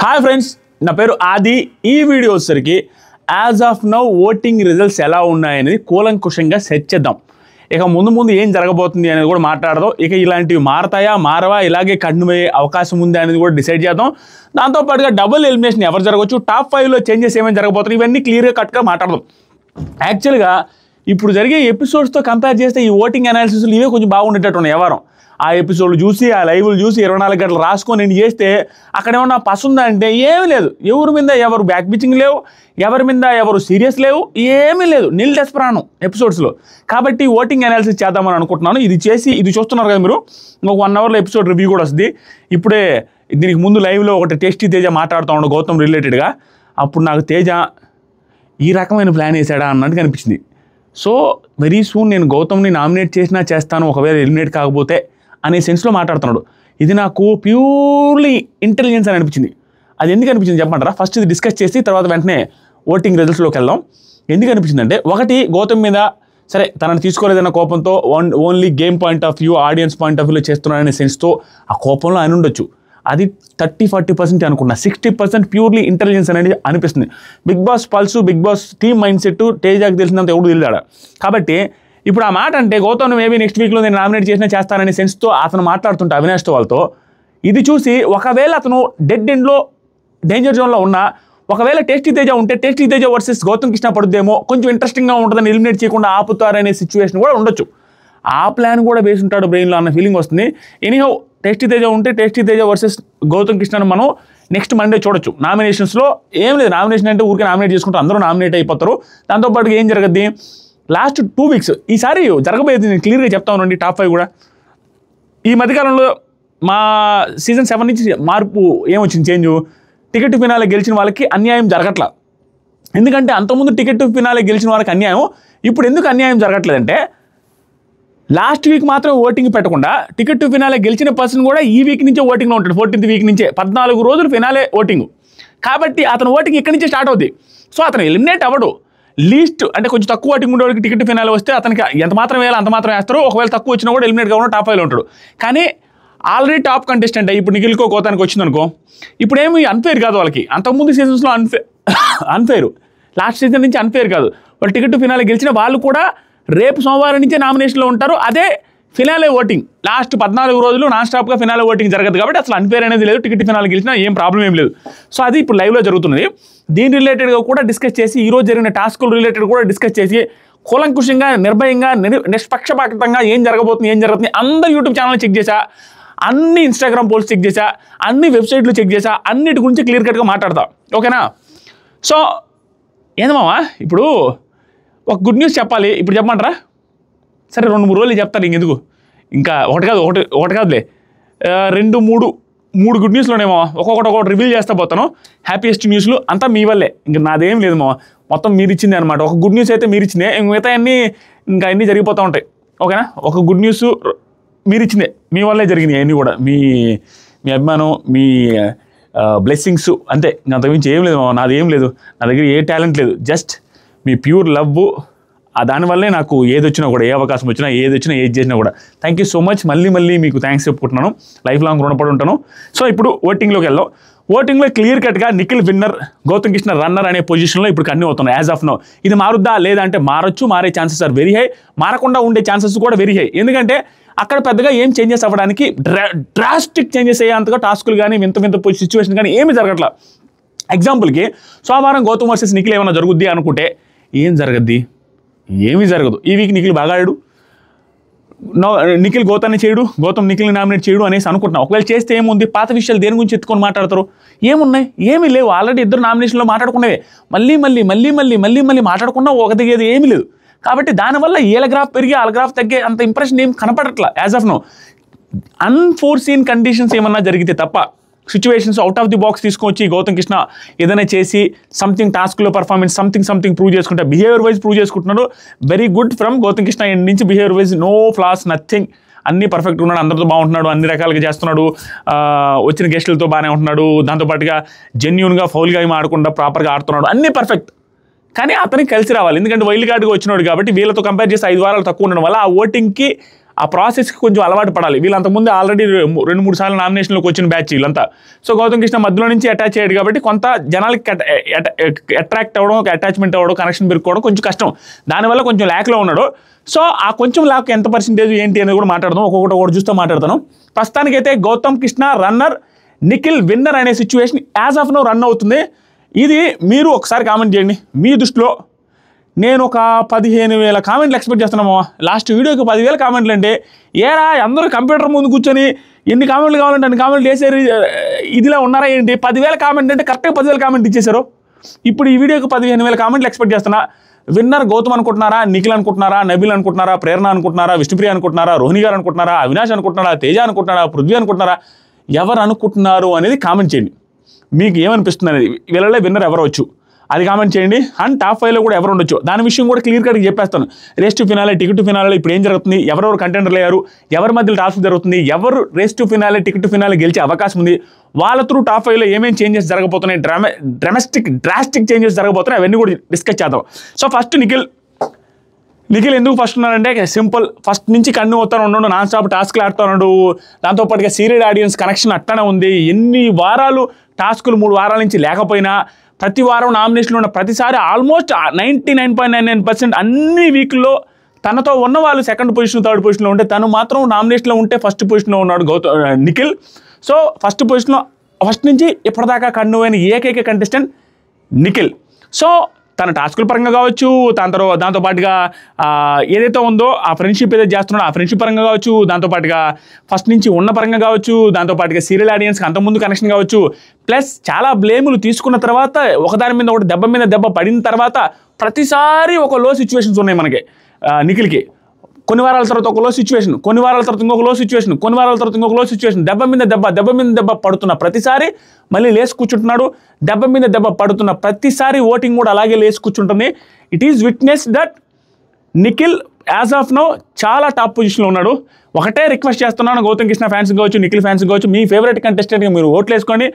Hi friends, నా పేరు ఆది. ఈ వీడియో వచ్చేసరికి as of now voting results ఎలా ఉన్నాయనేది కూలంకుషంగా సెట్ చేద్దాం. ఇక ముందు ఏం జరగబోతుంది అనేది కూడా మాట్లాడదాం. ఇక ఇలాంటివి మారతాయా మారవా, ఇలాగే కంటిన్యూ అయ్యే అవకాశం ఉంది అనేది కూడా డిసైడ్ చేద్దాం. దాంతోపాటుగా డబుల్ ఎలిమినేషన్ ఎవరు జరగవచ్చు, టాప్ 5లో చేంజెస్ ఏమైనా జరగబోతున్నాయి, ఇవన్నీ క్లియర్గా కట్గా మాట్లాడదాం. యాక్చువల్గా ఇప్పుడు జరిగే ఎపిసోడ్స్తో కంపేర్ చేస్తే ఈ ఓటింగ్ అనాలిసిస్లు ఇవే కొంచెం బాగుండేటట్టు ఉన్నాయి. ఎవరం ఆ ఎపిసోడ్లు చూసి ఆ లైవ్లు చూసి 24 గంటలు రాసుకొని నేను చేస్తే అక్కడ ఏమన్నా పసుందా అంటే ఏమీ లేదు. ఎవరి మీద ఎవరు బ్యాక్ పిచ్చింగ్ లేవు, ఎవరి మీద ఎవరు సీరియస్ లేవు, ఏమీ లేదు. నిల్ డెస్పరాను ఎపిసోడ్స్లో. కాబట్టి ఓటింగ్ అనాలిసిస్ చేద్దామని అనుకుంటున్నాను. ఇది చూస్తున్నారు కదా మీరు. ఇంకొక 1 అవర్లో ఎపిసోడ్ రివ్యూ కూడా వస్తుంది. ఇప్పుడే దీనికి ముందు లైవ్లో ఒకటి టేస్టీ తేజ మాట్లాడుతూ ఉన్నాడు గౌతమ్ రిలేటెడ్గా. అప్పుడు నాకు తేజ ఈ రకమైన ప్లాన్ వేసాడా అన్నట్టు కనిపించింది. సో వెరీ సూన్ నేను గౌతమ్ని నామినేట్ చేస్తాను ఒకవేళ ఎలిమినేట్ కాకపోతే అనే సెన్స్లో మాట్లాడుతున్నాడు. ఇది నాకు ప్యూర్లీ ఇంటెలిజెన్స్ అని అనిపించింది. అది ఎందుకు అనిపించింది చెప్పమంటారా? ఫస్ట్ ఇది డిస్కస్ చేసి తర్వాత వెంటనే ఓటింగ్ రిజల్ట్స్లోకి వెళ్దాం. ఎందుకు అనిపించిందంటే, ఒకటి గౌతమ్ మీద సరే తనని తీసుకోలేదన్న కోపంతో only game point of view, audience point of వ్యూలో చేస్తున్నాడనే సెన్స్తో ఆ కోపంలో ఆయన ఉండొచ్చు. అది 30-40% అనుకున్నా. 60% ప్యూర్లీ ఇంటెలిజెన్స్ అనేది అనిపిస్తుంది. Bigg Boss pulse, Bigg Boss team mind set తేజాకి తెలిసినంత ఎవడు తెలియడా. కాబట్టి ఇప్పుడు ఆ మాట అంటే గౌతమ్ మేబీ నెక్స్ట్ వీక్లో నేను నామినేట్ చేస్తాననే సెన్స్తో అతను మాట్లాడుతుంటే అవినాష్తో వాళ్ళతో ఇది చూసి ఒకవేళ అతను డెడ్ ఎండ్లో డేంజర్ జోన్లో ఉన్నా, ఒకవేళ టేస్టీ తేజ ఉంటే టేస్టీ తేజ వర్సెస్ గౌతమ్ కృష్ణ పడుద్దేమో, కొంచెం ఇంట్రెస్టింగ్గా ఉంటుందని ఎలిమినేట్ చేయకుండా ఆపుతారనే సిచ్యువేషన్ కూడా ఉండొచ్చు. ఆ ప్లాన్ కూడా వేసి ఉంటాడు బ్రెయిన్లో అన్న ఫీలింగ్ వస్తుంది. ఎనీహౌ టేస్టీ తేజ ఉంటే టేస్టీ తేజ వర్సెస్ గౌతమ్ కృష్ణను మనం నెక్స్ట్ మండే చూడొచ్చు. నామినేషన్స్లో ఏం లేదు, నామినేషన్ అంటే ఊరికే నామినేట్ చేసుకుంటారు, అందరూ నామినేట్ అయిపోతారు. దాంతోపాటు ఏం జరగద్ది, లాస్ట్ 2 వీక్స్ ఈసారి జరగబోయేది నేను క్లియర్గా చెప్తా ఉన్నాండి. టాప్ 5 కూడా ఈ మధ్యకాలంలో మా సీజన్ 7 నుంచి మార్పు ఏమొచ్చింది, చేంజ్. టికెట్ ఫినాలే గెలిచిన వాళ్ళకి అన్యాయం జరగట్లా. ఎందుకంటే అంతకుముందు టికెట్ ఫినాలే గెలిచిన వాళ్ళకి అన్యాయం. ఇప్పుడు ఎందుకు అన్యాయం జరగట్లేదంటే, లాస్ట్ వీక్ మాత్రం ఓటింగ్ పెట్టకుండా టికెట్ ఫినాలే గెలిచిన పర్సన్ కూడా ఈ వీక్ నుంచే ఓటింగ్లో ఉంటాడు. 14th వీక్ నుంచే 14 రోజులు ఫినాలే ఓటింగ్. కాబట్టి అతను ఓటింగ్ ఇక్కడి నుంచే స్టార్ట్ అవుతుంది. సో అతను ఎలిమినేట్ అవ్వడు. లీస్ట్ అంటే కొంచెం తక్కువ ఓటింగ్ ఉండేవాడికి టికెట్ ఫినాలే వస్తే అతనికి ఎంత మాత్రం వేయాలో అంత మాత్రం వేస్తారు. ఒకవేళ తక్కువ వచ్చినా కూడా ఎలిమినేట్ కాకుండా టాప్ 5లో ఉంటాడు. కానీ ఆల్రెడీ టాప్ కంటెస్టెంట్ ఇప్పుడు నిఖిల్కో గౌతానికి వచ్చిందనుకో, ఇప్పుడు ఏమి అన్ఫేర్ కాదు వాళ్ళకి. అంతకుముందు సీజన్స్లో అన్ఫేర్, లాస్ట్ సీజన్ నుంచి అన్ఫేర్ కాదు. వాళ్ళు టికెట్ ఫినాలే గెలిచిన వాళ్ళు కూడా రేపు సోమవారం నుంచే నామినేషన్లో ఉంటారు. అదే ఫినాలే ఓటింగ్ లాస్ట్ 14 రోజులు నాన్ స్టాప్గా ఫినాలే ఓటింగ్ జరగదు. కాబట్టి అసలు అన్ఫేర్ అనేది లేదు. టికెట్ ఫినాలే గెలిచినా ఏం ప్రాబ్లం ఏం లేదు. సో అది ఇప్పుడు లైవ్లో జరుగుతున్నది. దీని రిలేటెడ్గా కూడా డిస్కస్ చేసి, ఈరోజు జరిగిన టాస్కుల రిలేటెడ్ కూడా డిస్కస్ చేసి, కూలంకుషంగా నిర్భయంగా నిష్పక్షపాతంగా ఏం జరుగుతుంది అందరు యూట్యూబ్ ఛానల్ చెక్ చేశా, అన్ని ఇన్స్టాగ్రామ్ పోల్స్ చెక్ చేశా, అన్ని వెబ్సైట్లు చెక్ చేశా, అన్నిటి గురించి క్లియర్ కట్గా మాట్లాడతా. ఓకేనా? సో ఏంది మావా, ఇప్పుడు ఒక గుడ్ న్యూస్ చెప్పాలి. ఇప్పుడు చెప్పమంటారా? సరే 2-3 రోజులు చెప్తారు. ఇంకెందుకు, ఇంకా ఒకటి కాదులే, 2-3 గుడ్ న్యూస్లోనేమో ఒక్కొక్కటి రివీల్ చేస్తా పోతాను. హ్యాపీయెస్ట్ న్యూస్లు అంతా మీ వల్లే, ఇంకా నాదేం లేదు మా, మొత్తం మీరు ఇచ్చింది అనమాట. ఒక గుడ్ న్యూస్ అయితే మీరు ఇచ్చిందే, మిగతా అన్నీ ఇంకా అన్నీ జరిగిపోతూ ఉంటాయి. ఓకేనా? ఒక గుడ్ న్యూస్ మీరు ఇచ్చిందే, మీ వల్లే జరిగినాయి అన్నీ కూడా. మీ అభిమానం, మీ బ్లెస్సింగ్స్ అంతే. అంతకుమించి ఏం లేదు, నాదేం లేదు. నా దగ్గర ఏ టాలెంట్ లేదు, జస్ట్ మీ ప్యూర్ లవ్. దానివల్లే నాకు ఏది వచ్చినా కూడా, ఏ అవకాశం వచ్చినా, ఏది చేసినా కూడా థ్యాంక్ యూ సో మచ్. మళ్ళీ మీకు థ్యాంక్స్ చెప్పుకుంటున్నాను. లైఫ్ లాంగ్ రుణపడి ఉంటాను. సో ఇప్పుడు ఓటింగ్లోకి వెళ్దాం. ఓటింగ్లో క్లియర్ కట్గా నిఖిల్ విన్నర్, గౌతమ్ కృష్ణ రన్నర్ అనే పొజిషన్లో ఇప్పుడు అన్నీ అవుతున్నాయి యాజ్ ఆఫ్ నో. ఇది మారుద్దా లేదా అంటే మారచ్చు, మారే ఛాన్సెస్ ఆర్ వెరీ హై. మారకుండా ఉండే ఛాన్సెస్ కూడా వెరీ హై. ఎందుకంటే అక్కడ పెద్దగా ఏం చేంజెస్ అవ్వడానికి, డ్రాస్టిక్ చేంజెస్ అయ్యేంతగా టాస్కులు కానీ వింత సిచ్యువేషన్ కానీ ఏమి జరగట్లా. ఎగ్జాంపుల్కి సోమవారం గౌతమ్ వర్సెస్ నిఖిల్ ఏమైనా జరుగుద్ది అనుకుంటే ఏం జరగద్ది, ఏమీ జరగదు. ఈ వీక్ నిఖిల్ బాగా ఆడాడు, నిఖిల్ గౌతాన్ని చేయడు, గౌతమ్ నిఖిల్ని నామినేట్ చేయడు అనేసి అనుకుంటున్నాం. ఒకవేళ చేస్తే ఏముంది, పాత విషయాలు దేని గురించి ఎత్తుకొని మాట్లాడతారు, ఏమున్నాయి, ఏమీ లేవు. ఆల్రెడీ ఇద్దరు నామినేషన్లో మాట్లాడుకునేవే. మళ్ళీ మాట్లాడకుండా ఒక దిగేది ఏమీ లేదు. కాబట్టి దానివల్ల ఏల గ్రాఫ్ పెరిగి ఆల గ్రాఫ్ తగ్గే అంత ఇంప్రెషన్ ఏం కనపడట్లా as of now. Unforeseen conditions ఏమన్నా జరిగితే తప్ప, situations out of the box తీసుకొచ్చి గౌతమ్ కృష్ణ ఏదైనా చేసి సంథింగ్ టాస్క్లో పర్ఫార్మెన్స్ సంథింగ్ ప్రూవ్ చేసుకుంటే, బిహేవియర్ వైజ్ ప్రూవ్ చేసుకుంటున్నాడు. Very good from Gautham Krishna end నుంచి. Behaviour wise no flaws, nothing, అన్నీ పర్ఫెక్ట్ ఉన్నాడు. అందరితో బాగుంటున్నాడు, అన్ని రకాలుగా చేస్తున్నాడు, వచ్చిన గెస్టులతో బాగానే ఉంటున్నాడు. దాంతోపాటుగా జెన్యూన్గా ఫౌల్గా ఏమి ఆడకుండా ప్రాపర్గా ఆడుతున్నాడు, అన్నీ పర్ఫెక్ట్. కానీ అతనికి కలిసి రావాలి, ఎందుకంటే వైల్డ్ కార్డ్గా వచ్చినాడు కాబట్టి వీళ్ళతో కంపేర్ చేసి 5 వారాలు తక్కువ ఉండడం వల్ల ఆ ఓటింగ్కి ఆ ప్రాసెస్కి కొంచెం అలవాటు పడాలి. వీళ్ళంతకుముందు ఆల్రెడీ 2-3 సార్లు నామినేషన్లోకి వచ్చిన బ్యాచ్ వీళ్ళంతా. సో గౌతమ్ కృష్ణ మధ్యలో నుంచి అటాచ్ అయ్యాడు కాబట్టి కొంత జనాలకి అట్రాక్ట్ అవ్వడం, అటాచ్మెంట్ అవ్వడం, కనెక్షన్ పెరుక్కోవడం కొంచెం కష్టం. దానివల్ల కొంచెం ల్యాక్లో ఉన్నాడు. సో ఆ కొంచెం ల్యాక్ ఎంత పర్సెంటేజ్ ఏంటి అనేది కూడా మాట్లాడదాం, ఒక్కొక్కటి చూస్తూ మాట్లాడతాను. ప్రస్తుతానికైతే గౌతమ్ కృష్ణ రన్నర్, నిఖిల్ విన్నర్ అనే situation as of now run అవుతుంది. ఇది మీరు ఒకసారి కామెంట్ చేయండి మీ దృష్టిలో. నేను ఒక 15,000 కామెంట్లు ఎక్స్పెక్ట్ చేస్తున్నాము. లాస్ట్ వీడియోకి 10,000 కామెంట్లు అంటే ఏరా అందరూ కంప్యూటర్ ముందు కూర్చొని ఎన్ని కామెంట్లు కావాలంటే అన్ని కామెంట్లు వేసారు, ఇదిలా ఉన్నారా ఏంటి? 10,000 కామెంట్ అంటే కరెక్ట్గా 10,000 కామెంట్ ఇచ్చేశారు. ఇప్పుడు ఈ వీడియోకి 15,000 కామెంట్లు ఎక్స్పెక్ట్ చేస్తున్నా. విన్నర్ గౌతమ్ అనుకుంటున్నారా, నిఖిల్ అనుకుంటున్నారా, నబిల్ అనుకుంటున్నారా, ప్రేరణ అనుకుంటున్నారా, విష్ణుప్రియ అనుకుంటున్నారా, రోహిణి గారు అనుకుంటున్నారా, అవినాష్ అనుకుంటున్నారా, తేజ అనుకుంటున్నారా, పృథ్వీ అనుకుంటున్నారా, ఎవరు అనుకుంటున్నారు అనేది కామెంట్ చేయండి. మీకు ఏమనిపిస్తుంది అనేది, వీళ్ళలో విన్నర్ ఎవరు వచ్చు అది కామెంట్ చేయండి. అండ్ టాప్ 5లో కూడా ఎవరు ఉండొచ్చు దాని విషయం కూడా క్లియర్ కట్గా చెప్పేస్తాను. Race to finale, ticket to finale ఇప్పుడు ఏం జరుగుతుంది, ఎవరెవరు కంటెండర్లు అయ్యారు, ఎవరి మధ్యలో టాస్క్ జరుగుతుంది, ఎవరు race to finale, ticket to finale గెలిచే అవకాశం ఉంది, వాళ్ళ త్రూ టాప్ 5లో ఏమేమి చేంజెస్ జరగబోతున్నాయి, డ్రాస్టిక్ చేంజెస్ జరగబోతున్నాయి, అవన్నీ కూడా డిస్కస్ చేద్దాం. సో ఫస్ట్ నిఖిల్ ఎందుకు ఫస్ట్ ఉన్నాడంటే సింపుల్, ఫస్ట్ నుంచి కన్ను అవుతాను ఉన్నాడు, నాన్ స్టాప్ టాస్క్లు ఆడుతున్నాడు. దాంతోపాటుగా సీరియల్ ఆడియన్స్ కనెక్షన్ అట్టానే ఉంది. ఎన్ని వారాలు టాస్కులు 3 వారాల నుంచి లేకపోయినా ప్రతి వారం నామినేషన్లో ఉన్న ప్రతిసారి ఆల్మోస్ట్ 99.99% అన్ని వీక్లో తనతో ఉన్న వాళ్ళు సెకండ్ పొజిషన్, థర్డ్ పొజిషన్లో ఉంటే తను మాత్రం నామినేషన్లో ఉంటే ఫస్ట్ పొజిషన్లో ఉన్నాడు నిఖిల్. సో ఫస్ట్ పొజిషన్లో ఫస్ట్ నుంచి ఇప్పటిదాకా కన్ను అయిన ఏకైక కంటెస్టెంట్ నిఖిల్. సో తన టాస్కుల పరంగా కావచ్చు, దాంతోపాటుగా ఏదైతే ఉందో ఆ ఫ్రెండ్షిప్ ఏదైతే చేస్తున్నాడో ఆ ఫ్రెండ్షిప్ పరంగా కావచ్చు, దాంతోపాటుగా ఫస్ట్ నుంచి ఉన్న పరంగా కావచ్చు, దాంతోపాటుగా సీరియల్ ఆడియన్స్కి అంతకుముందు కనెక్షన్ కావచ్చు, ప్లస్ చాలా బ్లేములు తీసుకున్న తర్వాత ఒకదాని మీద ఒకటి దెబ్బ మీద దెబ్బ పడిన తర్వాత ప్రతిసారి ఒక లో సిచ్యువేషన్స్ ఉన్నాయి మనకి నిఖిల్కి. కొన్ని వారాల తర్వాత ఒక లో సిచ్యువేషన్, కొన్ని వారాల తర్వాత ఇంకొక లో సిచ్యువేషన్, కొన్ని వారాల తర్వాత ఇంకొక లో సిచ్యువేషన్, దెబ్బ మీద దెబ్బ పడుతున్న ప్రతిసారి మళ్ళీ లేచి కూర్చుంటున్నాడు. దెబ్బ మీద దెబ్బ పడుతున్న ప్రతిసారి ఓటింగ్ కూడా అలాగే లేచి కూర్చుంటుంది. It is witness that Nikhil as of now చాలా టాప్ పొజిషన్లో ఉన్నాడు. ఒకటే రిక్వెస్ట్ చేస్తున్నాను గౌతమ్ కృష్ణ ఫ్యాన్స్ కావచ్చు, నిఖిల్ ఫ్యాన్స్ కావచ్చు, మీ ఫేవరెట్ కంటెస్టెంట్గా మీరు ఓట్లు వేసుకోండి.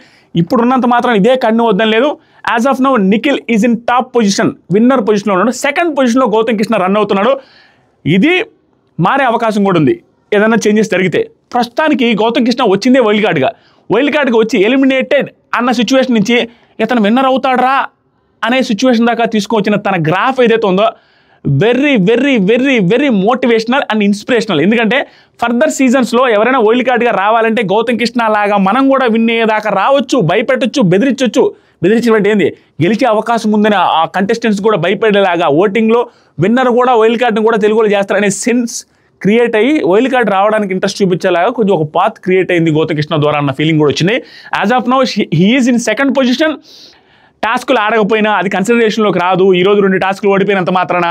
ఇప్పుడున్నంత మాత్రం ఇదే కన్ను వద్దని లేదు. As of now Nikhil is in top position, winner పొజిషన్లో ఉన్నాడు. సెకండ్ పొజిషన్లో గౌతమ్ కృష్ణ రన్ అవుతున్నాడు. ఇది మారే అవకాశం కూడా ఉంది ఏదైనా చేంజెస్ జరిగితే. ప్రస్తుతానికి గౌతమ్ కృష్ణ వచ్చిందే వైల్డ్ కార్డ్గా వచ్చి ఎలిమినేటెడ్ అన్న సిచ్యువేషన్ నుంచి ఇతను విన్నర్ అవుతాడరా అనే సిచ్యువేషన్ దాకా తీసుకొచ్చిన తన గ్రాఫ్ ఏదైతే ఉందో very very very very motivational and inspirational. ఎందుకంటే ఫర్దర్ సీజన్స్లో ఎవరైనా వైల్డ్ కార్డ్గా రావాలంటే గౌతమ్ కృష్ణ లాగా మనం కూడా విన్ అయ్యేదాకా రావచ్చు, భయపెట్టచ్చు, బెదిరించడం ఏంది, గెలిచే అవకాశం ఉందని ఆ కంటెస్టెంట్స్ కూడా భయపడేలాగా ఓటింగ్లో విన్నర్ కూడా వైల్డ్ కార్డ్ని కూడా తెలుగులో చేస్తారనే సెన్స్ క్రియేట్ అయ్యి వైల్డ్ కార్డ్ రావడానికి ఇంట్రెస్ట్ చూపించేలాగా కొంచెం ఒక పాత్ క్రియేట్ అయింది గౌతమ్ కృష్ణ ద్వారా అన్న ఫీలింగ్ కూడా వచ్చింది. As of now he's in second position. టాస్కులు ఆడకపోయినా అది కన్సిడరేషన్లోకి రాదు. ఈరోజు 2 టాస్కులు ఓడిపోయినంత మాత్రాన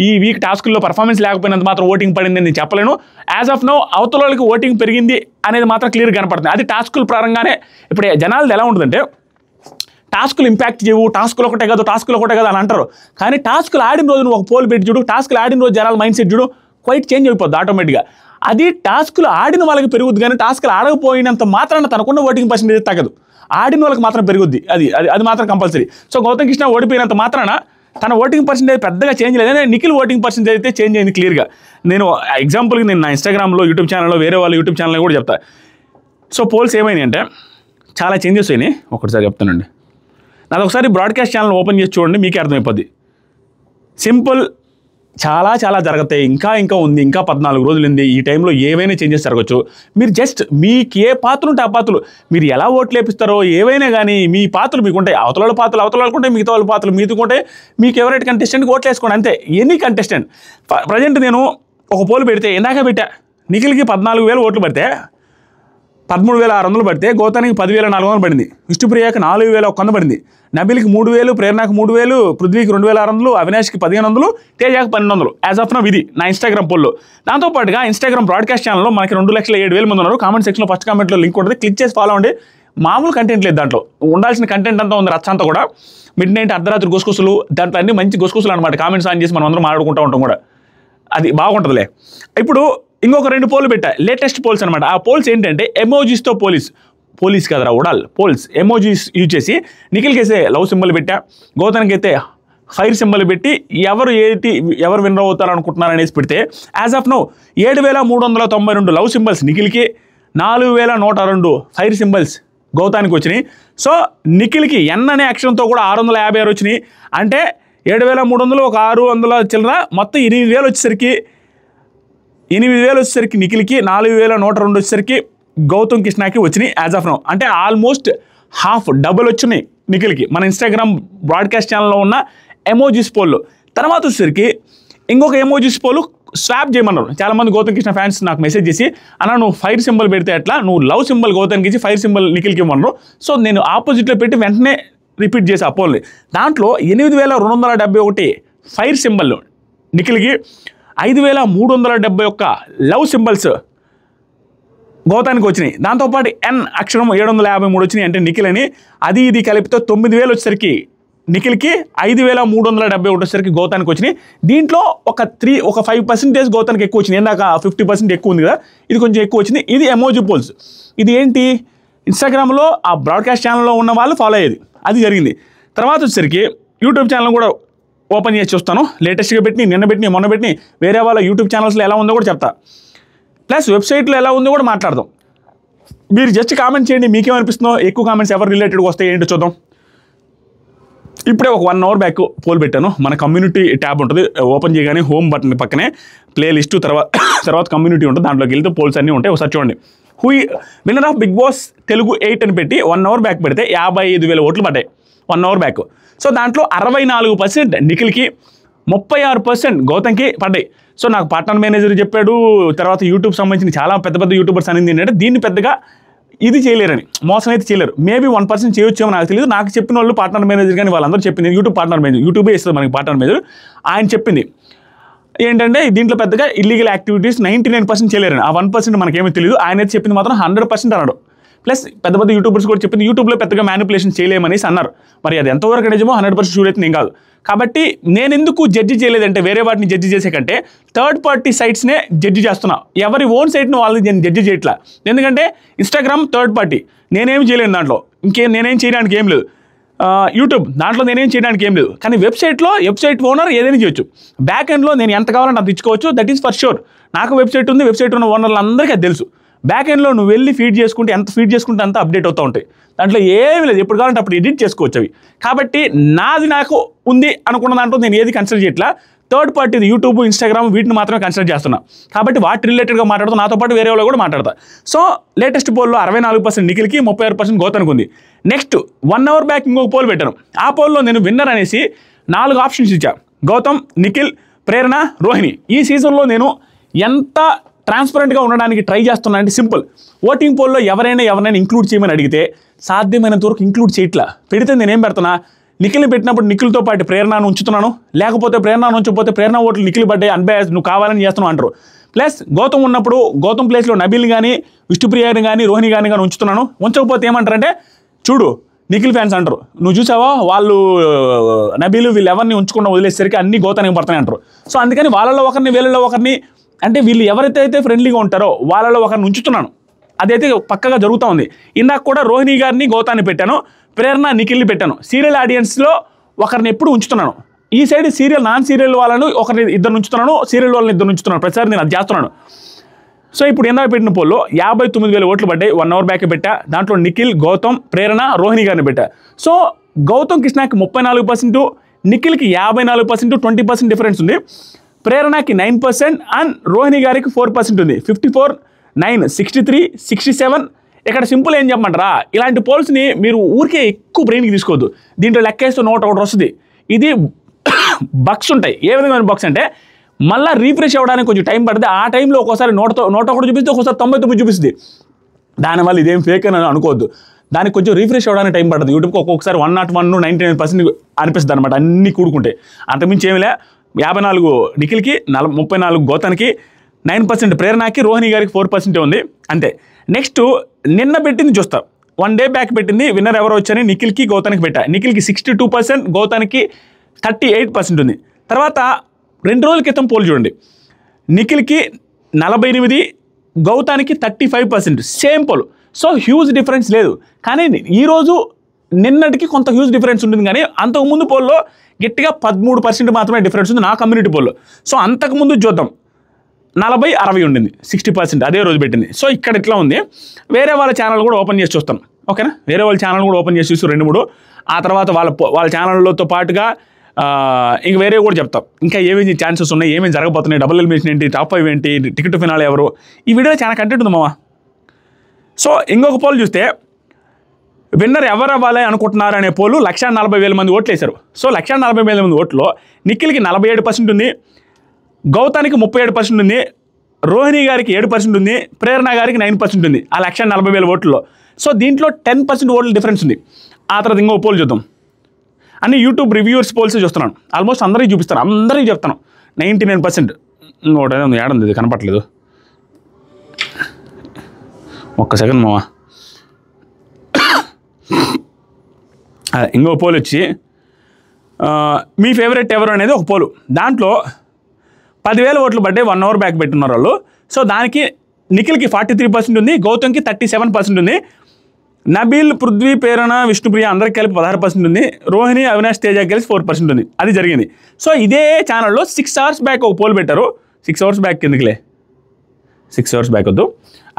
ఈ వీక్ టాస్కుల్లో పర్ఫార్మెన్స్ లేకపోయినంత మాత్రం ఓటింగ్ పడింది నేను చెప్పలేను. యాజ్ ఆఫ్ నౌ అవతల వాళ్ళకి ఓటింగ్ పెరిగింది అనేది మాత్రం క్లియర్గా కనపడుతుంది. అది టాస్కుల పరంగానే. ఇప్పుడు జనాలది ఎలా ఉంటుందంటే టాస్కులు ఇంపాక్ట్ చేయవు, టాస్కులు ఒకటే కదా అని అంటారు. కానీ టాస్కులు ఆడిన రోజు నువ్వు ఒక పోల్ పెట్టి చూడు, టాస్కులు ఆడిన రోజు జనాల మైండ్ సెట్ చూడు, క్వైట్ చేంజ్ అయిపోద్ది ఆటోమేటిక్గా. అది టాస్కులు ఆడిన వాళ్ళకి పెరుగుద్ది, కానీ టాస్కులు ఆడకపోయినంత మాత్రాన తనకున్న ఓటింగ్ పర్సెంటేజ్ తగ్గదు. ఆడిన వాళ్ళకి మాత్రం పెరుగుద్ది, అది మాత్రం కంపల్సరీ. సో గౌతమ్ కృష్ణ ఓడిపోయినంత మాత్రాన తన ఓటింగ్ పర్సెంటేజ్ పెద్దగా చేంజ్ లేదని నిఖిల్ ఓటింగ్ పర్సెంటేజ్ అయితే చేంజ్ అయింది క్లియర్గా. నేను ఎగ్జాంపుల్కి నా ఇన్స్టాగ్రామ్లో, యూట్యూబ్ ఛానల్లో, వేరే వాళ్ళ యూట్యూబ్ ఛానల్లో కూడా చెప్తా. సో పోల్స్ ఏమైనాయి అంటే చాలా చేంజెస్ అయినాయి. ఒకటిసారి చెప్తానండి, నాది ఒకసారి బ్రాడ్కాస్ట్ ఛానల్ ఓపెన్ చేసి చూడండి, మీకే అర్థమైపోద్ది. సింపుల్, చాలా జరుగుతాయి. ఇంకా ఉంది, ఇంకా 14 రోజులు ఉంది. ఈ టైంలో ఏవైనా చేంజెస్ జరగచ్చు. మీరు జస్ట్ మీకు ఏ పాత్రలు ఉంటే ఆ పాత్రలు మీరు ఎలా ఓట్లు వేపిస్తారో ఏవైనా కానీ మీ పాత్రలు మీకు ఉంటాయి. అవతల పాత్రలు ఉంటాయి, మిగతా వాళ్ళ పాత్రలు మీకుంటే మీకు ఎవరైతే కంటెస్టెంట్కి ఓట్లు వేసుకోండి అంతే. Any contestant. ప్రజెంట్ నేను ఒక పోల్ పెడితే ఇందాక పెట్టా, నిఖిల్కి 14,000 ఓట్లు పడితే 13,600 పడితే గౌతానికి 10,400 పడింది, విష్ణుప్రియకి 4,100 పడింది, నబిల్కి 3,000, ప్రేరణకు 3,000, పృథ్వీకి 2,600, అవినాష్కి 1,500, తేజాకి 1,200. యాజ్ ఆఫ్ నౌ ఇది నా ఇన్స్టాగ్రామ్ పోల్లో. దాంతోపాటుగా ఇన్స్టాగ్రామ్ బ్రాడ్కాస్ట్ ఛానల్లో మనకి 2,07,000 మంది ఉన్నారు. కామెంట్ సెక్షన్లో ఫస్ట్ కామెంట్లో లింక్ ఉంటుంది, క్లిక్ చేసి ఫాలో అవ్వండి. మామూలు కంటెంట్ లేదు దాంట్లో, ఉండాల్సిన కంటెంట్ అంతా ఉంది. రచ్చ అంతా కూడా మిడ్ నైట్ అర్ధరాత్రి గుసగుసలు, దాంట్లో అన్ని మంచి గుసగుసలు అనమాట. కామెంట్స్ ఆన్ చేసి మనం అందరం మాట్లాడుకుంటూ ఉంటాం కూడా, అది బాగుంటుందిలే. ఇప్పుడు ఇంకొక 2 పోల్లు పెట్టా, లేటెస్ట్ పోల్స్ అనమాట. ఆ పోల్స్ ఏంటంటే ఎమోజీస్తో పోలీస్ కదరా ఉడాల్ పోల్స్ ఎమోజీస్ యూజ్ చేసి నిఖిల్కి అయితే లవ్ సింబల్ పెట్టా, గౌతమ్కి అయితే ఫైర్ సింబల్ పెట్టి ఎవరు విన్నర్ అవుతారు అనుకుంటున్నారు అనేసి పెడితే as of now 7,392 love symbols నిఖిల్కి, 4,102 ఫైర్ సింబల్స్ గౌతానికి వచ్చినాయి. సో నిఖిల్కి ఎన్ అనే అక్షరంతో కూడా 656 వచ్చినాయి. అంటే 7,300 ఒక 600 చిల్లర మొత్తం 8,000 వచ్చేసరికి నిఖిల్కి, 4,102 వచ్చేసరికి గౌతమ్ కృష్ణకి వచ్చినాయి యాజ్ ఆఫ్ నౌ. అంటే ఆల్మోస్ట్ హాఫ్ డబుల్ వచ్చినాయి నిఖిల్కి మన ఇన్స్టాగ్రామ్ బ్రాడ్కాస్ట్ ఛానల్లో ఉన్న ఎమోజీస్ పోల్లో. తర్వాత వచ్చేసరికి ఇంకొక ఎమోజీస్ పోలు స్వాప్ చేయమన్నారు. చాలామంది గౌతమ్ కృష్ణ ఫ్యాన్స్ నాకు మెసేజ్ చేసి, అన్న నువ్వు ఫైర్ సింబల్ పెడితే ఎట్లా, నువ్వు లవ్ సింబల్ గౌతమ్కి ఇచ్చి ఫైర్ సింబల్ నిఖిల్కి ఇవ్వమన్నారు. సో నేను ఆపోజిట్లో పెట్టి వెంటనే రిపీట్ చేసి ఆ పోల్ని. దాంట్లో 8,271 ఫైర్ సింబల్ నిఖిల్కి, 5,371 లవ్ సింబల్స్ గౌతానికి వచ్చినాయి. దాంతోపాటు ఎన్ అక్షరం 753 వచ్చినాయి అంటే నిఖిల్ అని. అది ఇది కలిపితే 9,000 వచ్చేసరికి నిఖిల్కి, 5,371 వచ్చేసరికి గౌతానికి వచ్చినాయి. దీంట్లో ఒక 5% గౌతానికి ఎక్కువ వచ్చినాయి. ఇందాక 50% ఎక్కువ ఉంది కదా, ఇది కొంచెం ఎక్కువ వచ్చింది. ఇది ఎమోజీ పోల్స్. ఇది ఏంటి, ఇన్స్టాగ్రామ్లో ఆ బ్రాడ్కాస్ట్ ఛానల్లో ఉన్న వాళ్ళు ఫాలో అయ్యేది, అది జరిగింది. తర్వాత వచ్చేసరికి యూట్యూబ్ ఛానల్ కూడా ఓపెన్ చేసి చూస్తాను. లేటెస్ట్గా పెట్టి నిన్న పెట్టి మొన్న పెట్టి వేరే వాళ్ళ యూట్యూబ్ ఛానల్స్లో ఎలా ఉందో కూడా చెప్తా. ప్లస్ వెబ్సైట్లో ఎలా ఉందో కూడా మాట్లాడదాం. మీరు జస్ట్ కామెంట్ చేయండి, మీకేమనిపిస్తుందో. ఎక్కువ కామెంట్స్ ఎవరు రిలేటెడ్గా వస్తాయి ఏంటో చూద్దాం. ఇప్పుడే ఒక 1 అవర్ బ్యాక్ పోల్ పెట్టాను. మన కమ్యూనిటీ ట్యాబ్ ఉంటుంది, ఓపెన్ చేయగానే హోమ్ బటన్ పక్కనే ప్లేలిస్టు తర్వాత కమ్యూనిటీ ఉంటుంది. దాంట్లోకి వెళ్తే పోల్స్ అన్నీ ఉంటాయి, ఒకసారి చూడండి. విన్నర్ ఆఫ్ బిగ్ బాస్ తెలుగు 8 అని పెట్టి 1 అవర్ బ్యాక్ పెడితే 55,000 ఓట్లు పడ్డాయి 1 అవర్ బ్యాక్. సో దాంట్లో 64% నిఖిల్కి, 36% గౌతమ్కి పడ్డాయి. సో నాకు పార్ట్నర్ మేనేజర్ చెప్పాడు, తర్వాత యూట్యూబ్ సంబంధించిన చాలా పెద్ద యూట్యూబర్స్ అనేది ఏంటంటే దీన్ని పెద్దగా ఇది చేయలేరని, మోసం అయితే చేయలేరు. మేబీ 1% చేయొచ్చేమో నాకు తెలియదు. నాకు చెప్పిన వాళ్ళు పార్ట్నర్ మేనేజర్ కానీ వాళ్ళందరూ చెప్పింది, యూట్యూబ్ పార్ట్నర్ మేనేజర్, యూట్యూబే ఇస్తుంది మనకి పార్ట్నర్ మేనేజర్, ఆయన చెప్పింది ఏంటంటే దీంట్లో పెద్దగా ఇల్లీగల్ యాక్టివిటీస్ 99% చేయలేరని. ఆ 1% మనకేమీ తెలియదు. ఆయన అయితే చెప్పింది మాత్రం 100% అన్నాడు. ప్లస్ పెద్ద యూట్యూబర్స్ కూడా చెప్పింది యూట్యూబ్లో పెద్దగా మ్యానిపులేషన్ చేయలేమనేసి అన్నారు. మరి అది ఎంతవరకు నిజమో 100% షూర్ అయితే నేను కాదు. కాబట్టి నేను ఎందుకు జడ్జి చేయలేదంటే, వేరే వాటిని జడ్జి చేసే కంటే థర్డ్ పార్టీ సైట్స్నే జడ్జి చేస్తున్నా. ఎవరి ఓన్ సైట్ను వాళ్ళని నేను జడ్జి చేయట్లా. ఎందుకంటే ఇన్స్టాగ్రామ్ థర్డ్ పార్టీ, నేనేమి చేయలేను దాంట్లో, నేనేం చేయడానికి ఏం లేదు. యూట్యూబ్ దాంట్లో నేనేం చేయడానికి ఏం లేదు. కానీ వెబ్సైట్ ఓనర్ ఏదైనా చేయొచ్చు. బ్యాక్ ఎండ్లో నేను ఎంత కావాలంటే అంత ఇచ్చుకోవచ్చు, దట్ ఈస్ ఫర్ షూర్. నాకు వెబ్సైట్ ఉంది, వెబ్సైట్ ఉన్న ఓనర్లు అందరికీ అది తెలుసు. బ్యాక్ ఎండ్లో నువ్వు వెళ్ళి ఎంత ఫీడ్ చేసుకుంటే అంత అప్డేట్ అవుతూ ఉంటాయి. దాంట్లో ఏమీ లేదు, ఎప్పుడు కావాలంటే అప్పుడు ఎడిట్ చేసుకోవచ్చు అవి. కాబట్టి నాకు ఉంది అనుకున్న దాంట్లో నేను ఏది కన్సిడర్ చేయట్లా. థర్డ్ పార్టీది యూట్యూబ్, ఇన్స్టాగ్రామ్ వీటిని మాత్రమే కన్సిడర్ చేస్తున్నా. కాబట్టి వాటి రిలేటెడ్గా మాట్లాడుతూ నాతో పాటు వేరే వాళ్ళు కూడా మాట్లాడతా. సో లేటెస్ట్ పోల్లో 64% నిఖిల్కి, 36% గౌతమ్కి ఉంది. నెక్స్ట్ 1 అవర్ బ్యాక్ ఇంకొక పోల్ పెట్టాను. ఆ పోల్లో నేను విన్నర్ అనేసి 4 ఆప్షన్స్ ఇచ్చా. గౌతమ్, నిఖిల్, ప్రేరణ, రోహిణి. ఈ సీజన్లో నేను ఎంత ట్రాన్స్పరెంట్గా ఉండడానికి ట్రై చేస్తున్నా అంటే సింపుల్. ఓటింగ్ పోల్లో ఎవరైనా ఇంక్లూడ్ చేయమని అడిగితే సాధ్యమైనంత వరకు ఇంక్లూడ్ చేయట్లా. పెడితే నేనేం పెడుతున్నా, నిఖిల్ని పెట్టినప్పుడు నిఖిల్తో పాటు ప్రేరణను ఉంచుతున్నాను, లేకపోతే ప్రేరణను ఉంచకపోతే ప్రేరణ ఓట్లు నిఖిల్ పడ్డాయి అన్బయాస్, నువ్వు కావాలని చేస్తున్నావు అంటారు. ప్లస్ గౌతమ్ ఉన్నప్పుడు గౌతమ్ ప్లేస్లో నబీల్ని కానీ, విష్ణుప్రియని కానీ, రోహిణి కానీ ఉంచుతున్నాను. ఉంచకపోతే ఏమంటారంటే, చూడు నిఖిల్ ఫ్యాన్స్ అంటారు, నువ్వు చూసావా వాళ్ళు నబీలు వీళ్ళు ఎవరిని ఉంచకుండా వదిలేసరికి అన్ని గౌతానికి పడుతున్నాయి అంటారు. సో అందుకని వాళ్ళలో ఒకరిని వీళ్ళలో ఒకరిని, అంటే వీళ్ళు ఎవరైతే ఫ్రెండ్లీగా ఉంటారో వాళ్ళలో ఒకరిని ఉంచుతున్నాను. అదైతే పక్కగా జరుగుతూ ఉంది. ఇందాక కూడా రోహిణి గారిని గౌతాన్ని పెట్టాను, ప్రేరణ నిఖిల్ని పెట్టాను. సీరియల్ ఆడియన్స్లో ఒకరిని ఎప్పుడు ఉంచుతున్నాను. ఈ సైడ్ నాన్ సీరియల్ వాళ్ళను ఇద్దరు ఉంచుతున్నాను, సీరియల్ వాళ్ళని ఇద్దరు ఉంచుతున్నాను. ప్రతిసారి నేను అది చేస్తున్నాను. సో ఇప్పుడు ఇందాక పెట్టిన పోల్లో 59,000 ఓట్లు పడ్డాయి. 1 అవర్ బ్యాక్ పెట్టా. దాంట్లో నిఖిల్, గౌతమ్, ప్రేరణ, రోహిణి గారిని పెట్టా. సో గౌతమ్ కృష్ణకి 34%, నిఖిల్కి 54%, 20% డిఫరెన్స్ ఉంది. ప్రేరణకి 9% అండ్ రోహిణి గారికి 4% ఉంది. 54, 9, 63, 67. ఇక్కడ సింపుల్ ఏం చెప్పమంటారా, ఇలాంటి పోల్స్ని మీరు ఊరికే ఎక్కువ బ్రెయిన్కి తీసుకోవద్దు. దీంట్లో లెక్కేస్తే 101 వస్తుంది. ఇది బక్స్ ఉంటాయి. ఏ విధమైన బక్స్ అంటే మళ్ళీ రీఫ్రెష్ అవ్వడానికి కొంచెం టైం పడుతుంది. ఆ టైంలో ఒక్కోసారి 101 చూపిస్తే ఒక్కోసారి 99 చూపిస్తుంది. దానివల్ల ఇదేం ఫేక్ అని అనుకోవద్దు. దానికి కొంచెం రీఫ్రెష్ అవ్వడానికి టైం పడుతుంది. యూట్యూబ్కి ఒక్కొక్కసారి 101, 99% అనిపిస్తుంది అనమాట, అన్నీ కూడుకుంటే. అంతకుమించి ఏమిలే. 54 నిఖిల్కి, 34 గౌతానికి, 9% ప్రేరణకి, రోహిణి గారికి 4% ఉంది అంతే. నెక్స్ట్ నిన్న పెట్టింది చూస్తా. 1 డే బ్యాక్ పెట్టింది. విన్నర్ ఎవరు వచ్చని నిఖిల్కి, గౌతానికి పెట్టా. నిఖిల్కి 62%, గౌతానికి 38% ఉంది. తర్వాత 2 రోజుల క్రితం పోల్ చూడండి. నిఖిల్కి 48, గౌతానికి 35%, same poll. So huge difference లేదు. కానీ ఈరోజు నిన్నటికి కొంత హ్యూజ్ డిఫరెన్స్ ఉంటుంది, కానీ అంతకుముందు పోల్లో గట్టిగా 13% మాత్రమే డిఫరెన్స్ ఉంది నా కమ్యూనిటీ పోల్లో. సో అంతకుముందు చూద్దాం 40-60 ఉండింది, 60% అదే రోజు పెట్టింది. సో ఇక్కడ ఇట్లా ఉంది. వేరే వాళ్ళ ఛానల్ కూడా ఓపెన్ చేసి చూస్తాను, ఓకేనా? వేరే వాళ్ళ ఛానల్ కూడా ఓపెన్ చేసి చూసి 2-3, ఆ తర్వాత వాళ్ళ ఛానళ్ళతో పాటుగా ఇంక వేరే కూడా చెప్తాం, ఇంకా ఏమేమి ఛాన్సెస్ ఉన్నాయి, ఏమేమి జరగబోతున్నాయి, డబుల్ ఎలిమినేషన్ ఏంటి, టాప్ 5 ఏంటి, టికెట్ ఫినాల్ ఎవరు, ఈ వీడియోలో చాలా కంటెంట్ ఉంది మామ. సో ఇంకొక పోల్ చూస్తే విన్నర్ ఎవరు అవ్వాలి అనుకుంటున్నారు అనే పోలు 140,000 మంది ఓట్లు వేశారు. సో 140,000 మంది ఓట్లో నిఖిల్కి 47% ఉంది, గౌతానికి 37% ఉంది, రోహిణి గారికి 7% ఉంది, ప్రేరణ గారికి 9% ఉంది ఆ 140,000 ఓట్లలో. సో దీంట్లో 10% ఓట్ల డిఫరెన్స్ ఉంది. ఆ తర్వాత ఇంకో పోల్ చూద్దాం. అన్ని యూట్యూబ్ రివ్యూవర్స్ పోల్స్ చూస్తున్నాను, ఆల్మోస్ట్ అందరికీ చూపిస్తాను, అందరికీ చెప్తాను 99%. ఇంకోటి ఏడుంది, ఇది కనపట్లేదు, ఒక్క సెకండ్ మావా. ఇంకో పోల్ వచ్చి మీ ఫేవరెట్ ఎవరు అనేది ఒక పోలు. దాంట్లో 10,000 ఓట్లు పడ్డాయి 1 అవర్ బ్యాక్ పెట్టున్నారు వాళ్ళు. సో దానికి నిఖిల్కి 43% ఉంది, గౌతమ్కి 37% ఉంది, నబీల్, పృథ్వీ, ప్రేరణ, విష్ణుప్రియ అందరికి కలిపి 16% ఉంది, రోహిణి, అవినాష్, తేజ కలిసి 4% ఉంది. అది జరిగింది. సో ఇదే ఛానల్లో 6 అవర్స్ బ్యాక్ ఒక పోల్ పెట్టారు. 6 అవర్స్ బ్యాక్ ఎందుకులే, 6 అవర్స్ బ్యాక్ వద్దు,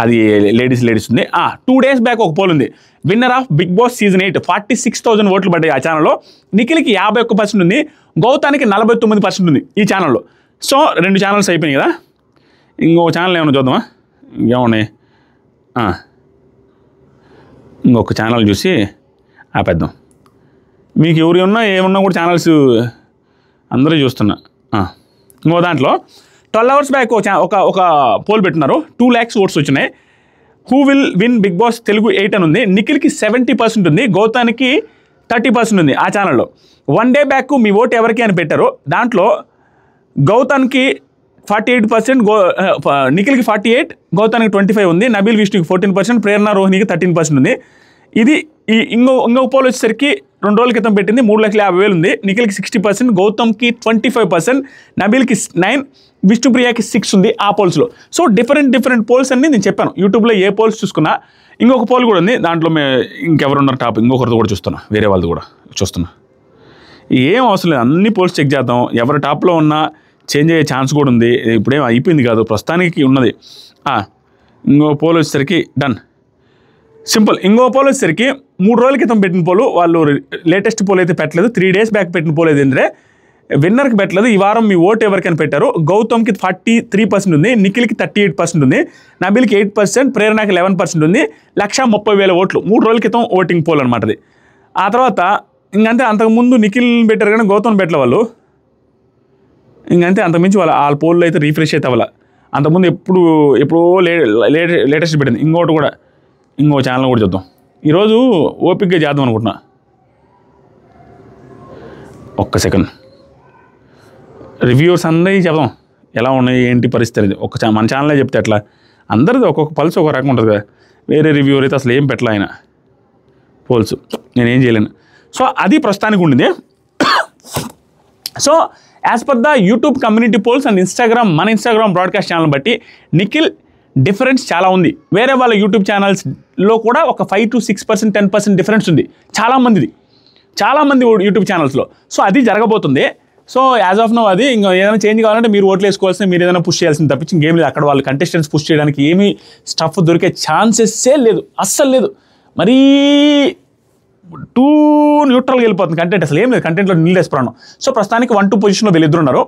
అది లేడీస్ ఉంది. 2 డేస్ బ్యాక్ ఒక పోల్ ఉంది. Winner of Bigg Boss season 8 46,000 ఓట్లు పడ్డాయి ఆ ఛానల్లో. నిఖిల్కి 51% ఉంది, గౌతానికి 49% ఉంది ఈ ఛానల్లో. సో 2 ఛానల్స్ అయిపోయినాయి కదా. ఇంకో ఛానల్ ఏమైనా చూద్దామా, ఇంకేమున్నాయి, ఇంకొక ఛానల్ చూసి ఆపేద్దాం. మీకు ఎవరు ఉన్నా ఏమన్నా కూడా ఛానల్స్ అందరూ చూస్తున్నా. ఇంకో దాంట్లో 12 అవర్స్ బ్యాక్ ఒక పోల్ పెట్టినారు, 2 lakhs ఓట్స్ వచ్చినాయి. Who will win Bigg Boss Telugu 8 అని ఉంది. నిఖిల్కి 70% ఉంది, గౌతానికి 30% ఉంది ఆ ఛానల్లో. 1 డే బ్యాక్ మీ ఓటు ఎవరికి అని పెట్టారు. దాంట్లో గౌతానికి 48%, నిఖిల్కి 48, గౌతానికి 25 ఉంది, నబీల్, విష్ణుకి 14%, ప్రేరణ, రోహిణికి 13% ఉంది. ఇది ఇంకో పోల్ వచ్చేసరికి 2 రోజుల క్రితం పెట్టింది, 3,50,000 ఉంది. నిఖిల్కి 60%, గౌతమ్కి 25%, నబీల్కి 9, విష్ణుప్రియకి 6 ఉంది ఆ పోల్స్లో. సో డిఫరెంట్ పోల్స్ అన్ని నేను చెప్పాను యూట్యూబ్లో, ఏ పోల్స్ చూసుకున్నా. ఇంకొక పోల్ కూడా ఉంది, దాంట్లో ఇంకెవరు ఉన్నారు టాప్, ఇంకొకరితో కూడా చూస్తున్నా, వేరే వాళ్ళది కూడా చూస్తున్నా. ఏం అవసరం లేదు, అన్ని పోల్స్ చెక్ చేద్దాం. ఎవరి టాప్లో ఉన్నా చేంజ్ అయ్యే ఛాన్స్ కూడా ఉంది, ఇప్పుడేం అయిపోయింది కాదు, ప్రస్తుతానికి ఉన్నది. ఇంకో పోల్ వచ్చేసరికి డన్, సింపుల్. ఇంకో పోల్ వచ్చేసరికి 3 రోజుల క్రితం పెట్టిన పోలు, వాళ్ళు లేటెస్ట్ పోల్ అయితే పెట్టలేదు. 3 days బ్యాక్ పెట్టిన పోల్ ఏంటంటే విన్నర్కి పెట్టలేదు. ఈ వారం మీ ఓటు ఎవరికైనా పెట్టారు. గౌతమ్కి 43% ఉంది, నిఖిల్కి 38% ఉంది, నబీల్కి 8%, ప్రేరణకి 11% ఉంది. 130,000 ఓట్లు 3 రోజుల క్రితం ఓటింగ్ పోల్ అనమాట అది. ఆ తర్వాత ఇంకంతే, అంతకుముందు నిఖిల్ పెట్టారు కానీ గౌతమ్ పెట్టలే వాళ్ళు. ఇంకంతే, అంతకుమించి వాళ్ళ పోల్లో అయితే రీఫ్రెష్ అయితే అవ్వాలి. అంతకుముందు ఎప్పుడో లేటెస్ట్ పెట్టింది. ఇంకోటి కూడా, ఇంకో ఛానల్ కూడా చూద్దాం. ఈరోజు ఓపిక్గా చేద్దాం అనుకుంటున్నా, ఒక్క సెకండ్. రివ్యూస్ అందరికీ చెప్దాం ఎలా ఉన్నాయి ఏంటి పరిస్థితి. మన ఛానలే చెప్తే ఎట్లా, అందరిది ఒక్కొక్క పల్స్ ఒక రకం ఉంటుంది కదా. వేరే రివ్యూర్ అయితే అసలు ఏం పెట్టలే ఆయన పోల్స్, నేనేం చేయలేను. సో అది ప్రస్తుతానికి ఉండింది. So as per the YouTube community polls and మన ఇన్స్టాగ్రామ్ బ్రాడ్కాస్ట్ ఛానల్ బట్టి నిఖిల్ డిఫరెన్స్ చాలా ఉంది. వేరే వాళ్ళ యూట్యూబ్ ఛానల్స్లో కూడా ఒక 5 to 6%, 10% డిఫరెన్స్ ఉంది చాలామంది యూట్యూబ్ ఛానల్స్లో. సో అది జరగబోతుంది. సో యాజ్ ఆఫ్ నో అది ఇంకా ఏదైనా చేంజ్ కావాలంటే మీరు ఓట్లు వేసుకోవాల్సిన, మీరు ఏదైనా పుష్ చేయాల్సింది తప్పించి ఇంకేం లేదు. అక్కడ వాళ్ళు కంటెస్టెంట్స్ పుష్ చేయడానికి ఏమీ స్టఫ్ దొరికే ఛాన్సెస్సే లేదు, అస్సలు లేదు. మరీ టూ న్యూట్రల్గా వెళ్ళిపోతుంది కంటెంట్, అసలు ఏం లేదు కంటెంట్లో నీళ్ళు వేసుకున్నాను. సో ప్రస్తుతానికి 1-2 పొజిషన్లో వీళ్ళిద్దరు ఉన్నారు.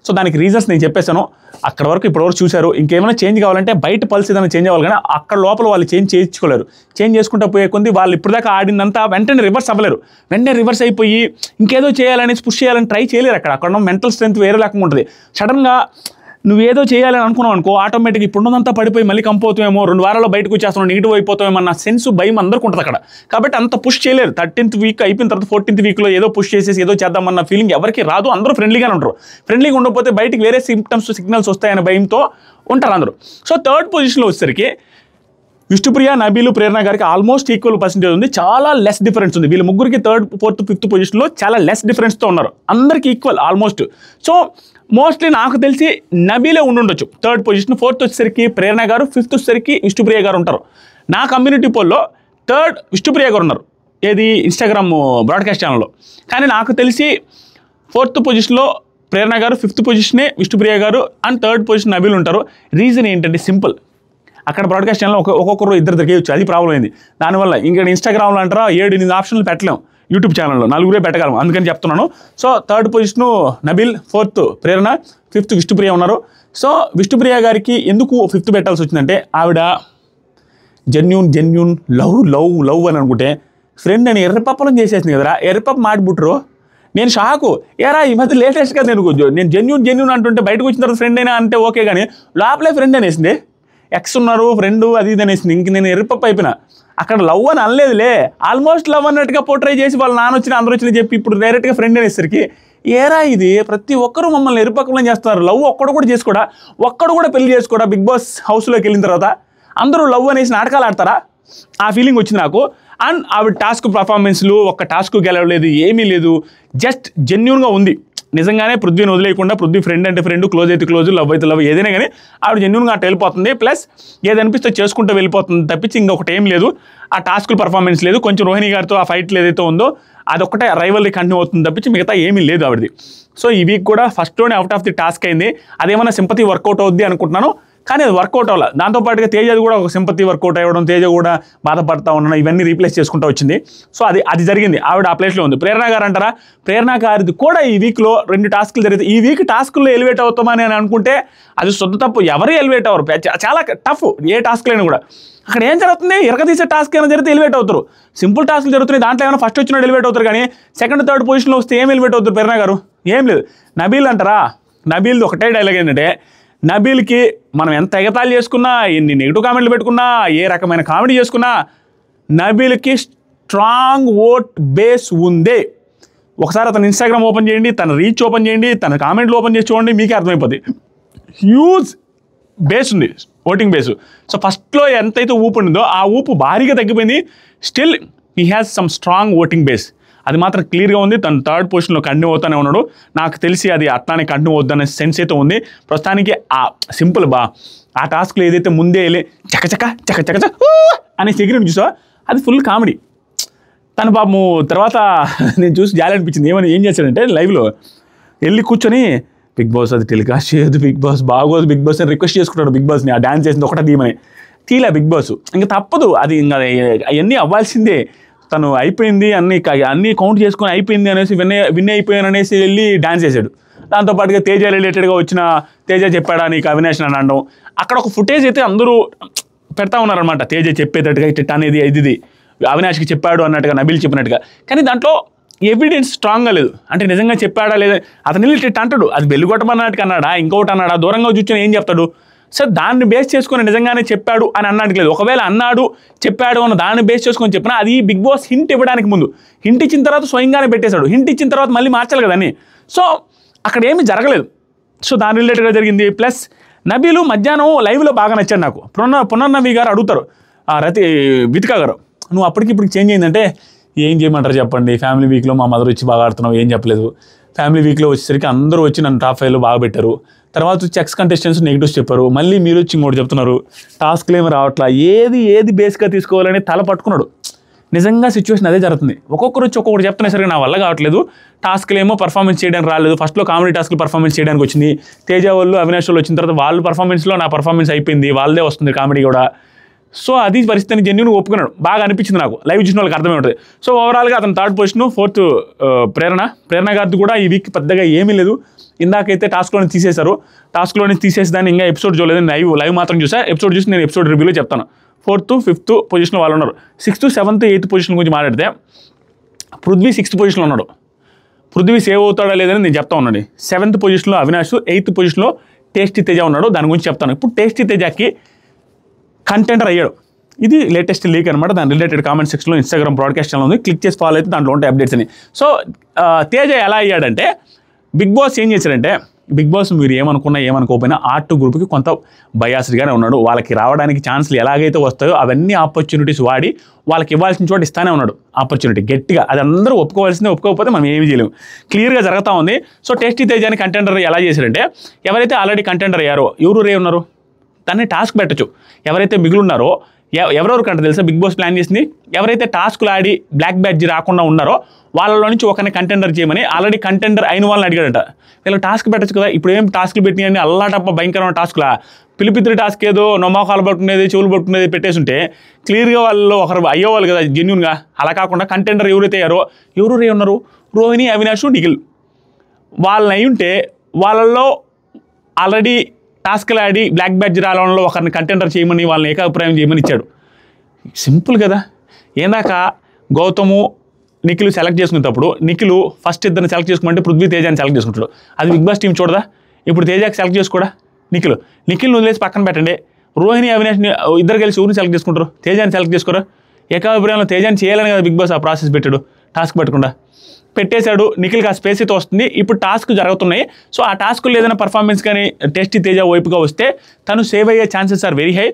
సో దానికి రీజన్స్ నేను చెప్పేశాను. అక్కడ వరకు ఇప్పటివరకు చూశారు. ఇంకేమైనా చేంజ్ కావాలంటే బయట పల్స్ ఏదైనా చేంజ్ అవ్వాలి, కానీ అక్కడ లోపల వాళ్ళు చేంజ్ చేయించుకోలేరు. చేంజ్ చేసుకుంటూ పోయే కొంది వాళ్ళు ఇప్పటిదాకా ఆడిందంతా వెంటనే రివర్స్ అవ్వలేరు. వెంటనే రివర్స్ అయిపోయి ఇంకేదో చేయాలని పుష్ చేయాలని ట్రై చేయలేరు. అక్కడ మెంటల్ స్ట్రెంత్ వేరే రకంగా ఉంటుంది. సడన్గా నువ్వేదో చేయాలని అనుకున్నావు అనుకో, ఆటోమేటిక్గా ఇప్పుడున్నంతా పడిపోయి మళ్ళీ కంపోతామేమో, 2 వారాల్లో బయటకు వచ్చేస్తున్నావు, నెగిటివ్ అయిపోతామేమో అన్న సెన్స్ భయం అందరికీ ఉంటుంది అక్కడ. కాబట్టి అంత పుష్ చేయలేరు. 13th వీక్ అయిపోయిన తర్వాత 14th వీక్లో ఏదో పుష్ చేసేసి ఏదో చేద్దామన్న ఫీలింగ్ ఎవరికి రాదు. అందరూ ఫ్రెండ్లీగానే ఉంటారు. ఫ్రెండ్లీగా ఉండకపోతే బయటికి వేరే సిగ్నల్స్ వస్తాయనే భయంతో ఉంటారు అందరూ. సో 3rd పొజిషన్లో వచ్చేసరికి విష్ణుప్రియ, నబీలు, ప్రేరణ గారికి ఆల్మోస్ట్ ఈక్వల్ పర్సెంటేజ్ ఉంది. చాలా లెస్ డిఫరెన్స్ ఉంది. వీళ్ళు ముగ్గురికి 3rd, 4th, 5th పొజిషన్లో చాలా లెస్ డిఫరెన్స్తో ఉన్నారు. అందరికీ ఈక్వల్ ఆల్మోస్ట్. సో మోస్ట్లీ నాకు తెలిసి నబీలే ఉండుండొచ్చు 3rd పొజిషన్. 4th వచ్చేసరికి ప్రేరణ గారు, 5th వచ్చేసరికి విష్ణుప్రియ గారు ఉంటారు. నా కమ్యూనిటీ పోల్లో 3rd విష్ణుప్రియ గారు ఉన్నారు. ఏది ఇన్స్టాగ్రామ్ బ్రాడ్కాస్ట్ ఛానల్లో. కానీ నాకు తెలిసి 4th పొజిషన్లో ప్రేరణ గారు, 5th పొజిషనే విష్ణుప్రియ గారు అండ్ 3rd పొజిషన్ నబీల్ ఉంటారు. రీజన్ ఏంటంటే సింపుల్, అక్కడ బ్రాడ్కాస్ట్ ఛానల్ ఒక్కొక్కరు ఇద్దరు దొరికేయచ్చు, అది ప్రాబ్లం అయింది. దానివల్ల ఇంకా ఇన్స్టాగ్రామ్లో అంటారా 7-8 ఆప్షన్లు పెట్టలేము, యూట్యూబ్ ఛానల్లో 4 పెట్టగలం, అందుకని చెప్తున్నాను. So 3rd position Nabeel, 4th ప్రేరణ, 5th విష్ణుప్రియ ఉన్నారు. సో విష్ణుప్రియ గారికి ఎందుకు 5th పెట్టాల్సి వచ్చిందంటే ఆవిడ జెన్యూన్ లవ్ అని అనుకుంటే ఫ్రెండ్ అని ఎర్రపప్పలం చేసేసింది కదరా, ఎర్రపప్ప మాటిబుట్రు. నేను షాకు, ఏరా ఈ మధ్య లేటెస్ట్గా నేను జెన్యూన్ అంటుంటే బయటకు వచ్చిన తర్వాత ఫ్రెండ్ అయినా అంటే ఓకే, కానీ లోపలే ఫ్రెండ్ అనేసింది, ఎక్స్ ఉన్నారు ఫ్రెండ్ అది ఇది అనేసింది. ఇంక నేను ఎర్రపప్పు అయిపోయినా. అక్కడ లవ్ అని అనలేదులే, ఆల్మోస్ట్ లవ్ అన్నట్టుగా పోట్రై చేసి వాళ్ళ నాన్న వచ్చిన అందరూ వచ్చిన చెప్పి ఇప్పుడు డైరెక్ట్గా ఫ్రెండ్ అనేసరికి ఏరా ఇది ప్రతి ఒక్కరూ మమ్మల్ని ఎరుపక్కలం చేస్తున్నారు. లవ్ ఒక్కడు కూడా చేసుకోడా, ఒక్కడు కూడా పెళ్లి చేసుకోడా. బిగ్ బాస్ హౌస్లోకి వెళ్ళిన తర్వాత అందరూ లవ్ అనేసి నాటకాలు ఆడతారా, ఆ ఫీలింగ్ వచ్చింది నాకు. అండ్ ఆవిడ టాస్క్ పర్ఫార్మెన్స్లు ఒక్క టాస్క్ గెలవలేదు, ఏమీ లేదు, జస్ట్ జెన్యూన్గా ఉంది. నిజంగానే పృథ్వీని వదిలేయకుండా, పృథ్వీ ఫ్రెండ్ అంటే ఫ్రెండ్, క్లోజ్ అయితే క్లోజ్, లవ్ అయితే లవ్, ఏదైనా కానీ ఆవిడ జెన్యూన్గా అట్లా వెళ్ళిపోతుంది. ప్లస్ ఏదనిపిస్తే చేసుకుంటూ వెళ్ళిపోతుంది తప్పించి ఇంకొకటి ఏం లేదు. ఆ టాస్కుల పర్ఫార్మెన్స్ లేదు, కొంచెం రోహిణి గారితో ఆ ఫైట్లు ఏదైతే ఉందో అదొక్కటే రైవల్రీ కంటిన్యూ అవుతుంది తప్పించి మిగతా ఏమీ లేదు ఆవిడది. సో ఈ వీక్ కూడా ఫస్ట్లోనే అవుట్ ఆఫ్ ది టాస్క్ అయింది. అదేమన్నా సింపతి వర్కౌట్ అవుద్ది అనుకుంటున్నాను, కానీ అది వర్కౌట్ అవ్వాలి. దాంతోపాటుగా తేజది కూడా ఒక సింపతి వర్కౌట్ అవ్వడం, తేజ కూడా బాధపడతా ఉండడం, ఇవన్నీ రీప్లేస్ చేసుకుంటూ వచ్చింది. సో అది జరిగింది, ఆవిడ ఆ ప్లేస్లో ఉంది. ప్రేరణ గారు అంటారా, ప్రేరణ గారిది కూడా ఈ వీక్లో 2 టాస్కులు జరిగితే ఈ వీక్ టాస్కుల్లో ఎలివేట్ అవుతామని అని అనుకుంటే అది శుద్ధ తప్పు. ఎవరు ఎలివేట్ అవ్వరు, చాలా టఫ్ ఏ టాస్క్లైనా కూడా. అక్కడ ఏం జరుగుతుంది, ఎరగదీసే టాస్క్ ఏమైనా జరిగితే ఎలివేట్ అవుతారు. సింపుల్ టాస్క్లు జరుగుతున్నాయి, దాంట్లో ఏమైనా ఫస్ట్ వచ్చిన ఎలివేట్ అవుతారు, కానీ 2nd, 3rd పొజిషన్లో వస్తే ఏం ఎలివేట్ అవుతారు ప్రేరణ గారు, ఏం లేదు. నబీల్ అంటారా, నబీల్ది ఒకటే డైలాగ్ ఏంటంటే, నబీల్కి మనం ఎంత ఎగతాళి చేసుకున్నా, ఎన్ని నెగిటివ్ కామెంట్లు పెట్టుకున్నా, ఏ రకమైన కామెడీ చేసుకున్నా, నబీల్కి స్ట్రాంగ్ ఓట్ బేస్ ఉంది. ఒకసారి అతను ఇన్స్టాగ్రామ్ ఓపెన్ చేయండి, తన రీచ్ ఓపెన్ చేయండి, తన కామెంట్లు ఓపెన్ చేసి చూడండి, మీకే అర్థమైపోతుంది. హ్యూజ్ బేస్ ఉంది, ఓటింగ్ బేసు. సో ఫస్ట్లో ఎంతైతే ఊపు ఉండిందో ఆ ఊపు భారీగా తగ్గిపోయింది. Still he has some strong voting base, అది మాత్రం క్లియర్గా ఉంది. తను 3rd పొజిషన్లో కంటిన్యూ అవుతానే ఉన్నాడు. నాకు తెలిసి అది అట్లానే కంటిన్యూ అవుద్దనే సెన్స్ అయితే ఉంది ప్రస్తుతానికి. ఆ సింపుల్ ఆ టాస్క్లో ఏదైతే ముందే వెళ్ళి చకచక అనే సెగ్యూరిటీ చూసా, అది ఫుల్ కామెడీ. తను పాపము తర్వాత నేను చూసి జాలి అనిపించింది. ఏం చేశాడంటే లైవ్లో వెళ్ళి కూర్చొని బిగ్ బాస్ అది టెలికాస్ట్ చేయదు, బిగ్ బాస్ బాగోదు, బిగ్ బాస్ అని రిక్వెస్ట్ చేసుకుంటాడు బిగ్ బాస్ని, ఆ డ్యాన్స్ చేసింది ఒకటే తీయమని. తీలే బిగ్ బాస్, ఇంకా తప్పదు, అది ఇంకా అవన్నీ అవ్వాల్సిందే. తను అయిపోయింది అన్నీ కౌంట్ చేసుకొని అయిపోయింది అనేసి విన్ అయిపోయాను అనేసి వెళ్ళి డ్యాన్స్ చేశాడు. దాంతోపాటుగా తేజ రిలేటెడ్గా వచ్చిన తేజ చెప్పాడా నీకు అవినాష్ అని అనడం, అక్కడ ఒక ఫుటేజ్ అయితే అందరూ పెడతా ఉన్నారనమాట. తేజ చెప్పేటట్టుగా ఇట్ అనేది ఇది అవినాష్కి చెప్పాడు అన్నట్టుగా, నబీల్ చెప్పినట్టుగా. కానీ దాంట్లో ఎవిడెన్స్ స్ట్రాంగ్గా లేదు. అంటే నిజంగా చెప్పాడా లేదా, అతను వెళ్ళి ఇట్ అంటాడు, అది బెల్లుగొట్టమన్నట్టుగా అన్నాడా, ఇంకొకటి అన్నాడా, దూరంగా కూర్చొని ఏం చెప్తాడు. సార్ దాన్ని బేస్ చేసుకొని నిజంగానే చెప్పాడు అని అన్నానికి లేదు. ఒకవేళ అన్నాడు చెప్పాడు అన్న దాన్ని బేస్ చేసుకొని చెప్పినా అది బిగ్ బాస్ హింట్ ఇవ్వడానికి ముందు, హింట్ ఇచ్చిన తర్వాత స్వయంగానే పెట్టేశాడు. హింట్ ఇచ్చిన తర్వాత మళ్ళీ మార్చాలి కదా అని. సో అక్కడ ఏమీ జరగలేదు. సో దాని రిలేటెడ్గా జరిగింది. ప్లస్ నబీలు మధ్యాహ్నం లైవ్లో బాగా నచ్చాడు నాకు. పునర్నవి గారు అడుగుతారు, వితికా గారు నువ్వు అప్పటికి ఇప్పుడు చేంజ్ అయిందంటే ఏం చేయమంటారు చెప్పండి, ఫ్యామిలీ వీక్లో మా మదర్ వచ్చి బాగా ఆడుతున్నావు, ఏం చెప్పలేదు. ఫ్యామిలీ వీక్లో వచ్చేసరికి అందరూ వచ్చి నన్ను టాప్ 5లో బాగా పెట్టారు. తర్వాత వచ్చి ఎక్స్ కంటెస్టెంట్స్ నెగిటివ్స్ చెప్పారు. మళ్ళీ మీరు వచ్చి ఇంకోటి చెప్తున్నారు, టాస్క్లు ఏమి రావట్లా, ఏది బేస్గా తీసుకోవాలని తల పట్టుకున్నాడు. నిజంగా సిచ్యువేషన్ అదే జరుగుతుంది. ఒక్కొక్కరు వచ్చి ఒక్కొక్కటి చెప్తున్నా సరే నా వల్ల కావట్లేదు, టాస్క్లు ఏమో పర్ఫార్మెన్స్ చేయడానికి రాలేదు. ఫస్ట్లో కామెడీ టాస్క్లు పర్ఫార్మెన్స్ చేయడానికి వచ్చింది. తేజ వాళ్ళు అవినాష్ వాళ్ళు వచ్చిన తర్వాత వాళ్ళ పర్ఫార్మెన్స్లో నా పర్ఫార్మెన్స్ అయిపోయింది, వాళ్ళదే వస్తుంది కామెడీ కూడా. సో అది పరిస్థితిని జెన్యూన్గా ఒప్పుకున్నాడు. బాగా అనిపించింది నాకు, లైవ్ చూసిన వాళ్ళకి అర్థమై ఉంటుంది. సో ఓవరాల్గా అతను 3rd పొజిషన్, 4th ప్రేరణ గారిది కూడా ఈ వీక్ పెద్దగా ఏమీ లేదు. ఇందాకైతే టాస్క్లోనే తీసేశారు. టాస్క్లోనే తీసేసి దాన్ని ఇంకా ఎపిసోడ్ చూడలేదు, లైవ్ మాత్రం చూసా. ఎపిసోడ్ చూసి నేను ఎపిసోడ్ రివ్యూలో చెప్తాను. 4th, 5th పొజిషన్లో వాళ్ళు ఉన్నారు. 6th, 7th, 8th పొజిషన్ గురించి మాట్లాడితే పృథ్వీ 6th పొజిషన్లో ఉన్నాడు. పృథ్వీ సేవ్ అవుతాడా లేదని నేను చెప్తా ఉన్నాను. 7th పొజిషన్లో అవినాష్, 8th పొజిషన్లో టేస్టీ తేజ ఉన్నాడు. దాని గురించి చెప్తాను. ఇప్పుడు టేస్టీ తేజకి కంటెంటర్ అయ్యాడు. ఇది లేటెస్ట్ లీక్ అనమాట. దాని రిలేటెడ్ కామెంట్ సెక్షన్లో ఇన్స్టాగ్రామ్ బ్రాడ్కాస్ట్ ఛానల్ ఉంది, క్లిక్ చేసి ఫాలో అయితే దాంట్లో ఉంటాయి అప్డేట్స్ అని. సో తేజ ఎలా అయ్యాడంటే, బిగ్ బాస్ ఏం చేశాడంటే, బిగ్ బాస్ మీరు ఏమనుకోకపోయినా ఆర్ట్ గ్రూప్కి కొంత బయాస్డ్గానే ఉన్నాడు. వాళ్ళకి రావడానికి ఛాన్స్లు ఎలాగైతే వస్తాయో అవన్నీ ఆపర్చునిటీస్ వాడి వాళ్ళకి ఇవ్వాల్సిన చోట ఇస్తానే ఉన్నాడు ఆపర్చునిటీ గట్టిగా. అది అందరూ ఒప్పుకోవాల్సిందే, ఒప్పుకోకపోతే మనం ఏమీ చేయలేము. క్లియర్గా జరుగుతూ ఉంది. సో టేస్టీ తేజాని కంటెండర్ ఎలా చేశారంటే, ఎవరైతే ఆల్రెడీ కంటెండర్ అయ్యారో ఎవరు ఉన్నారు దాన్ని టాస్క్ పెట్టచ్చు. ఎవరైతే మిగులున్నారో ఎవరెవరు కంటే తెలుసా బిగ్ బాస్ ప్లాన్ చేసింది? ఎవరైతే టాస్క్లు ఆడి బ్లాక్ బ్యాడ్జ్ రాకుండా ఉన్నారో వాళ్ళలో నుంచి ఒకరిని కంటెండర్ చేయమని ఆల్రెడీ కంటెండర్ అయిన వాళ్ళని అడిగాడట. వీళ్ళకి టాస్క్ పెట్టచ్చు కదా, ఇప్పుడు ఏం టాస్క్లు పెట్టినాయని అల్లాటప్ప భయంకరమైన టాస్క్లా, పిలిపిత్రి టాస్క్ ఏదో నమ్మకాలు పట్టుకునేది చెవులు పట్టుకునేది పెట్టేస్తుంటే క్లియర్గా వాళ్ళు ఒకరు అయ్యేవాళ్ళు కదా జెన్యున్గా. అలా కాకుండా కంటెండర్ ఎవరైతే అయ్యారో ఎవరు ఉన్నారు, రోహిణి, అవినాష్, నిఖిల్ వాళ్ళని అయి ఉంటే వాళ్ళల్లో ఆల్రెడీ టాస్క్లు ఆడి బ్లాక్ బ్యాడ్జ్ రావడంలో ఒకరిని కంటెండర్ చేయమని వాళ్ళని ఏకాభిప్రాయం చేయమని ఇచ్చాడు. సింపుల్ కదా. ఏందాక గౌతము నిఖిల్ సెలెక్ట్ చేసుకునేటప్పుడు నిఖిల్ ఫస్ట్ ఇద్దరిని సెలెక్ట్ చేసుకోమంటే పృథ్వీ తేజాన్ని సెలెక్ట్ చేసుకుంటాడు. అది బిగ్ బాస్ టీం చూడదా? ఇప్పుడు తేజాకి సెలెక్ట్ చేసుకోడా నిఖిల్ని వదిలేసి పక్కన పెట్టండి. రోహిణి, అవినాష్ని ఇద్దరు కలిసి ఎవరిని సెలెక్ట్ చేసుకుంటారు? తేజాన్ని సెలెక్ట్ చేసుకోరా? ఏకాభిప్రాయంలో తేజాన్ని చేయాలని కదా బిగ్ బాస్ ఆ ప్రాసెస్ పెట్టాడు. టాస్క్ పెట్టకుండా పెట్టేశాడు. నిఖిల్కి ఆ స్పేస్ అయితే వస్తుంది. ఇప్పుడు టాస్క్ జరుగుతున్నాయి. సో ఆ టాస్క్లో ఏదైనా పర్ఫార్మెన్స్ కానీ టెస్టీ తేజ వైపుగా వస్తే తను సేవ్ అయ్యే ఛాన్సెస్ ఆర్ వెరీ హై.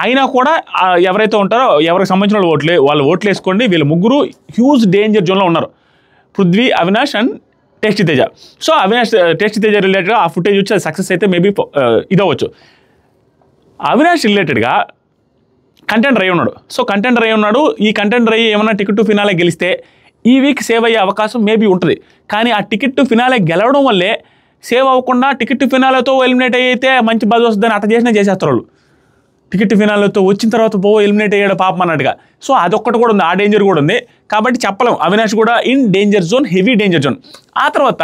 అయినా కూడా ఎవరైతే ఉంటారో ఎవరికి సంబంధించిన వాళ్ళు ఓట్లు వేసుకోండి. వీళ్ళు ముగ్గురు హ్యూజ్ డేంజర్ జోన్లో ఉన్నారు, Prithvi, Avinash and tasty Teja. So Avinash tasty Teja రిలేటెడ్గా ఆ ఫుటేజ్ వచ్చి అది సక్సెస్ అయితే మేబీ ఇదవచ్చు. అవినాష్ రిలేటెడ్గా కంటెండర్ అయి ఉన్నాడు. సో కంటెండర్ అయి ఉన్నాడు. ఈ కంటెండర్ అయ్యి ఏమన్నా టికెట్ టు ఫినాలే గెలిస్తే ఈ వీక్ సేవ్ అయ్యే అవకాశం మేబీ ఉంటుంది. కానీ ఆ టికెట్ టు ఫినాలే గెలవడం వల్లే సేవ్ అవ్వకుండా టికెట్ టు ఫినాలేతో ఎలిమినేట్ అయితే మంచి బజ్ వస్తుందని అట్లా చేసేస్తారు వాళ్ళు. టికెట్ ఫినాలేతో వచ్చిన తర్వాత ఎలిమినేట్ అయ్యాడు పాపం అన్నట్టుగా. సో అదొక్కటి కూడా ఉంది, ఆ డేంజర్ కూడా ఉంది. కాబట్టి చెప్పలేం, అవినాష్ కూడా in danger zone, heavy danger zone. ఆ తర్వాత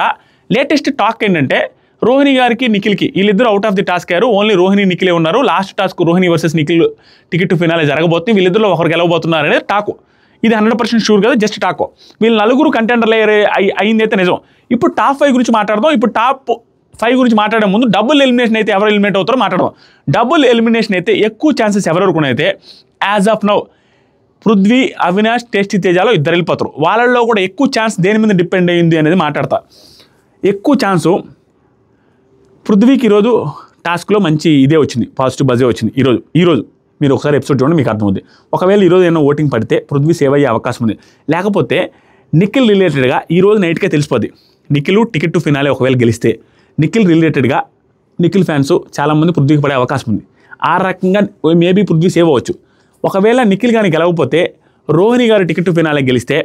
లేటెస్ట్ టాక్ ఏంటంటే రోహిణి గారికి, నిఖిల్కి వీళ్ళిద్దరు అవుట్ ఆఫ్ ది టాస్క్ అయ్యారు. ఓన్లీ రోహిణి, నిఖిలే ఉన్నారు. Last task Rohini versus Nikhil ticket to finale జరగబోతుంది. వీళ్ళిద్దరిలో ఒకరు గెలవబోతున్నారు అనేది టాకు. ఇది 100% షూర్ కదా, జస్ట్ టాకో. వీళ్ళు నలుగురు కంటెండర్లు అయింది అయితే నిజం. ఇప్పుడు టాప్ 5 గురించి మాట్లాడదాం. ఇప్పుడు టాప్ 5 గురించి మాట్లాడే ముందు డబుల్ ఎలిమినేషన్ అయితే ఎవరు ఎలిమినేట్ అవుతారో మాట్లాడదాం. డబుల్ ఎలిమినేషన్ అయితే ఎక్కువ ఛాన్సెస్ ఎవరెవరికి అయితే as of now Prithvi, Avinash, tasty తేజాలో ఇద్దరు వెళ్ళిపోతారు. వాళ్ళల్లో కూడా ఎక్కువ ఛాన్స్ దేని మీద డిపెండ్ అయ్యింది అనేది మాట్లాడతా. ఎక్కువ ఛాన్సు పృథ్వీకి ఈరోజు టాస్క్లో మంచి ఇదే వచ్చింది, పాజిటివ్ బజే వచ్చింది. ఈరోజు మీరు ఒకసారి ఎపిసోడ్ చూడండి, మీకు అర్థమవుతుంది. ఒకవేళ ఈరోజు ఏమైనా ఓటింగ్ పడితే పృథ్వీ సేవ్ అయ్యే అవకాశం ఉంది. లేకపోతే నిఖిల్ రిలేటెడ్గా ఈరోజు నైట్కే తెలిసిపోద్ది. నిఖిల్ టికెట్ టు ఫినాలే ఒకవేళ గెలిస్తే నిఖిల్ రిలేటెడ్గా నిఖిల్ ఫ్యాన్స్ చాలామంది పృథ్వీకి పడే అవకాశం ఉంది. ఆ రకంగా మేబీ పృథ్వీ సేవ్ అవ్వచ్చు. ఒకవేళ నిఖిల్ కానీ గెలవకపోతే రోహిణి గారు టికెట్ టు ఫినాలే గెలిస్తే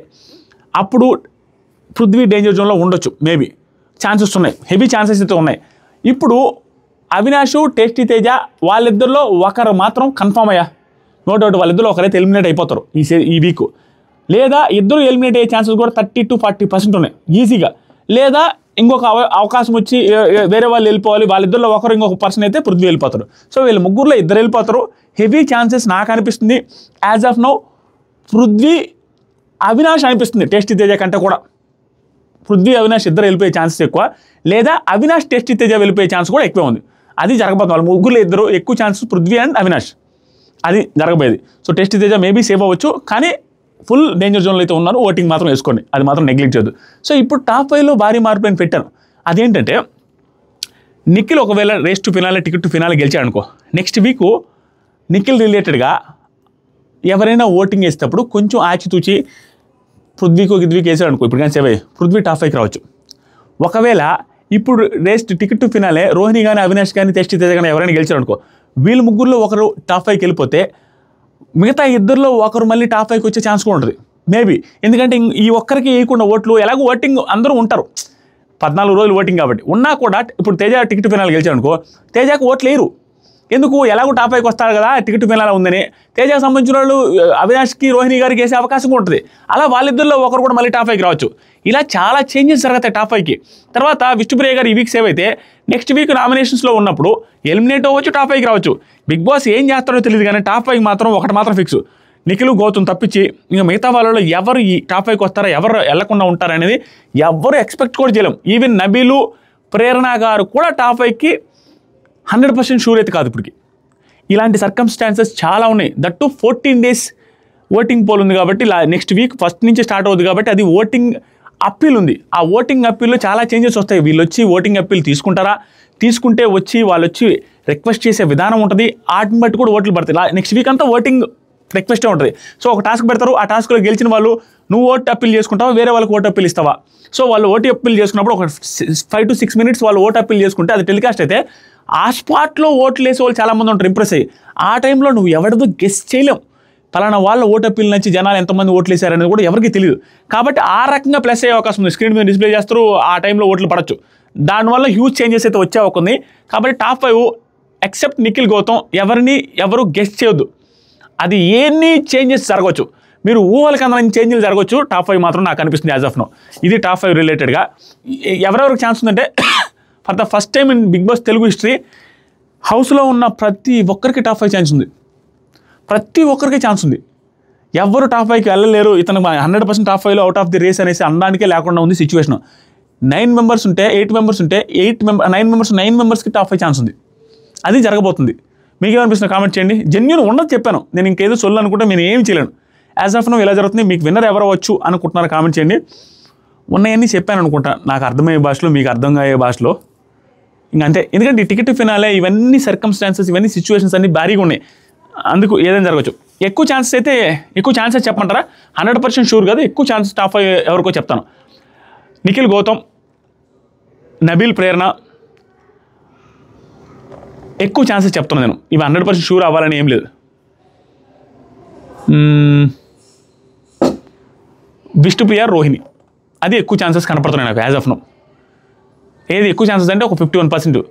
అప్పుడు పృథ్వీ డేంజర్ జోన్లో ఉండొచ్చు. మేబీ ఛాన్సెస్ ఉన్నాయి, హెవీ ఛాన్సెస్ అయితే ఉన్నాయి. ఇప్పుడు అవినాష్, టేస్టీ తేజ వాళ్ళిద్దరిలో ఒకరు మాత్రం కన్ఫామ్ అయ్యా, నో డౌట్ వాళ్ళిద్దరిలో ఒకరైతే ఎలిమినేట్ అయిపోతారు ఈ వీక్. లేదా ఇద్దరు ఎలిమినేట్ అయ్యే ఛాన్సెస్ కూడా 30 to 40% ఉన్నాయి ఈజీగా. లేదా ఇంకొక అవకాశం వచ్చి వేరే వాళ్ళు వెళ్ళిపోవాలి, వాళ్ళిద్దరిలో ఒకరు ఇంకొక పర్సన్ అయితే పృథ్వీ వెళ్ళిపోతారు. సో వీళ్ళ ముగ్గురులో ఇద్దరు వెళ్ళిపోతారు. హెవీ ఛాన్సెస్ నాకు అనిపిస్తుంది as of now Prithvi, Avinash అనిపిస్తుంది టేస్టీ తేజ కంటే కూడా. పృథ్వీ, అవినాష్ ఇద్దరు వెళ్ళిపోయే ఛాన్సెస్ ఎక్కువ. లేదా అవినాష్, టెస్టీ తేజ వెళ్ళిపోయే ఛాన్స్ కూడా ఎక్కువ ఉంది. అది జరగబోతుంది. వాళ్ళు ముగ్గురు ఇద్దరు ఎక్కువ ఛాన్సెస్ పృథ్వీ అండ్ అవినాష్, అది జరగబోయేది. So tasty Teja maybe save అవ్వచ్చు, కానీ ఫుల్ డేంజర్ జోన్లో అయితే ఉన్నారు. ఓటింగ్ మాత్రం వేసుకోండి, అది మాత్రం నెగ్లెక్ట్ చేయొద్దు. సో ఇప్పుడు టాప్ 5లో భారీ మార్పు నేను పెట్టాను. అదేంటంటే నిఖిల్ ఒకవేళ race to finale, ticket to finale గెలిచాడు అనుకో, నెక్స్ట్ వీక్ నిఖిల్ రిలేటెడ్గా ఎవరైనా ఓటింగ్ వేసేటప్పుడు కొంచెం ఆచితూచి పృథ్వీకి గిద్వీకి వేసాడు అనుకో, ఇప్పుడు కానీ సేవ్ అయ్యి పృథ్వీ టాప్ 5కి రావచ్చు. ఒకవేళ ఇప్పుడు race ticket to finale Rohini కానీ, అవినాష్ కానీ, టెస్టీ తేజ కానీ ఎవరైనా గెలిచారు అనుకో, వీళ్ళ ముగ్గురులో ఒకరు టాప్ 5కి వెళ్ళిపోతే మిగతా ఇద్దరిలో ఒకరు మళ్ళీ టాప్ 5కి వచ్చే ఛాన్స్ కూడా ఉంటుంది మేబీ. ఎందుకంటే ఈ ఒక్కరికి వేయకుండా ఓట్లు, ఎలాగో ఓటింగ్ అందరూ ఉంటారు 14 రోజులు ఓటింగ్ కాబట్టి ఉన్నా కూడా. ఇప్పుడు తేజ టికెట్ ఫినాల్ గెలిచాడు అనుకో, తేజకు ఓట్లు వేయరు. ఎందుకు? ఎలాగో టాప్ 5కి వస్తారు కదా, టికెట్ ఫినాల్ ఉందని. తేజకు సంబంధించిన వాళ్ళు అవినాష్కి, రోహిణి గారికి వేసే అవకాశం కూడా ఉంటుంది. అలా వాళ్ళిద్దరిలో ఒకరు కూడా మళ్ళీ టాప్ 5కి రావచ్చు. ఇలా చాలా చేంజెస్ జరుగుతాయి టాప్ 5కి. తర్వాత విష్ణుప్రియ గారు ఈ వీక్ సేవ్ అయితే నెక్స్ట్ వీక్ నామినేషన్స్లో ఉన్నప్పుడు ఎలిమినేట్ అవ్వచ్చు, టాప్ 5కి రావచ్చు. బిగ్ బాస్ ఏం చేస్తారో తెలియదు, కానీ టాప్ 5 మాత్రం ఒకటి మాత్రం ఫిక్స్. నిఖిల్, గౌతమ్ తప్పించి ఇంకా మిగతా వాళ్ళలో ఎవరు ఈ టాప్ 5కి వస్తారా, ఎవరు వెళ్లకుండా ఉంటారనేది ఎవరు ఎక్స్పెక్ట్ కూడా చేయలేం. ఈవెన్ నబీలు, ప్రేరణ గారు కూడా టాప్ 5కి 100% షూర్ అయితే కాదు ఇప్పటికి. ఇలాంటి సర్కమ్స్టాన్సెస్ చాలా ఉన్నాయి. దట్టు 14 days ఓటింగ్ పోల్ ఉంది కాబట్టి, నెక్స్ట్ వీక్ ఫస్ట్ నుంచి స్టార్ట్ అవుతుంది కాబట్టి అది ఓటింగ్ అప్పీల్ ఉంది. ఆ ఓటింగ్ అప్పీల్లో చాలా చేంజెస్ వస్తాయి. వీళ్ళు వచ్చి ఓటింగ్ అప్పీల్ తీసుకుంటారా, తీసుకుంటే వచ్చి వాళ్ళు వచ్చి రిక్వెస్ట్ చేసే విధానం ఉంటుంది. వాటిని బట్టి కూడా ఓట్లు పడతాయి. నెక్స్ట్ వీక్ అంతా ఓటింగ్ రిక్వెస్టే ఉంటుంది. సో ఒక టాస్క్ పెడతారు, ఆ టాస్క్లో గెలిచిన వాళ్ళు నువ్వు ఓటు అప్పీల్ చేసుకుంటావా, వేరే వాళ్ళకి ఓటు అప్పీల్ ఇస్తావా. సో వాళ్ళు ఓటు అప్పీల్ చేసుకున్నప్పుడు ఒక 5 to 6 minutes వాళ్ళు ఓటు అప్పీల్ చేసుకుంటే అది టెలికాస్ట్ అయితే ఆ స్పాట్లో ఓట్లు వేసే వాళ్ళు చాలామంది ఉంటారు ఇంప్రెస్ అయ్యి. ఆ టైంలో నువ్వు ఎవరిదో గెస్ చేయలేవు. పలానా వాళ్ళ ఓటు అప్పీల్ నుంచి జనాలు ఎంతమంది ఓట్లు వేశారనేది కూడా ఎవరికి తెలియదు. కాబట్టి ఆ రకంగా ప్లస్ అయ్యే అవకాశం ఉంది. స్క్రీన్ మీద డిస్ప్లే చేస్తారు, ఆ టైంలో ఓట్లు పడచ్చు. దానివల్ల హ్యూజ్ చేంజెస్ అయితే వచ్చే అవకాశం ఉంది. కాబట్టి టాప్ 5 ఎక్సెప్ట్ నిఖిల్ గౌతమ్ ఎవరు గెస్ట్ చేయొద్దు. అది ఎన్ని చేంజెస్ జరగవచ్చు, మీరు ఊహలకి అందరం చేంజ్లు జరగవచ్చు. టాప్ 5 మాత్రం నాకు అనిపిస్తుంది యాజ్ ఆఫ్ నో. ఇది టాప్ 5 రిలేటెడ్గా. ఎవరెవరికి ఛాన్స్ ఉందంటే for the first time in Bigg Boss Telugu history హౌస్లో ఉన్న ప్రతి ఒక్కరికి టాప్ 5 ఛాన్స్ ఉంది. ప్రతి ఒక్కరికి ఛాన్స్ ఉంది. ఎవరు టాప్ 5కి వెళ్ళలేరు, ఇతను 100% టాప్ 5లో అవుట్ ఆఫ్ ది రేస్ అనేసి అనడానికే లేకుండా ఉంది సిచ్యువేషన్. 9 మెంబర్స్ ఉంటే 8 మెంబర్స్ ఉంటే 9 మెంబర్స్కి టాప్ 5 ఛాన్స్ ఉంది. అది జరగబోతుంది. మీకేమనిపిస్తుంది కామెంట్ చేయండి. జెన్యూన్ ఉన్నది చెప్పాను, నేను ఇంకేదో సొల్లు అనుకుంటే నేను ఏం చేయలేను. యాజ్ ఆఫ్ నో ఇలా జరుగుతుంది. మీకు విన్నర్ ఎవరు అవ్వచ్చు అనుకుంటున్నారు కామెంట్ చేయండి. ఉన్నాయన్నీ చెప్పాను అనుకుంటా, నాకు అర్థమయ్యే భాషలో, మీకు అర్థం అయ్యే భాషలో. ఇంకా అంతే. ఎందుకంటే ఈ టికెట్ ఫినాలే, ఇవన్నీ సర్కమ్స్టాన్సెస్, ఇవన్నీ సిచ్యువేషన్స్ అన్నీ భారీగా ఉన్నాయి. అందుకు ఏదైనా జరగచ్చు. ఎక్కువ ఛాన్సెస్ చెప్పమంటారా? 100% షూర్ కాదు. ఎక్కువ ఛాన్సెస్ టాప్ 5 ఎవరికో చెప్తాను. నిఖిల్ గౌతమ్, నబీల్ ప్రేరణ, ఎక్కువ ఛాన్సెస్ చెప్తున్నాను నేను. ఇవి 100% షూర్ అవ్వాలని ఏం లేదు. విష్ణుప్రియ, రోహిణి, అది ఎక్కువ ఛాన్సెస్ కనపడుతున్నాయి నాకు యాజ్ ఆఫ్ నో. ఏది ఎక్కువ ఛాన్సెస్ అంటే ఒక 51%.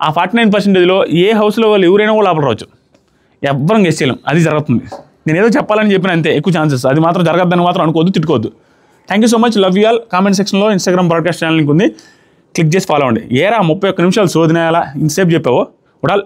ఆ 49%లో ఏ హౌస్లో వాళ్ళు ఎవరైనా కూడా లోపల రావచ్చు. ఎవ్వరం గెస్ చేయలేం. అది జరుగుతుంది. నేను ఏదో చెప్పాలని చెప్పిన అంతే. ఎక్కువ ఛాన్సెస్. అది మాత్రం జరగద్దని మాత్రం అనుకోవద్దు, తిట్టుకోవద్దు. Thank you so much. Love you all. Comment సెక్షన్లో ఇన్స్టాగ్రామ్ బ్రాడ్కాస్ట్ ఛానల్ లింక్ ఉంది, క్లిక్ చేసి ఫాలో అవ్వండి. ఏరా 31 నిమిషాలు శోధనేయాలా ఇంతసేపు చెప్పావో ఉడాల్.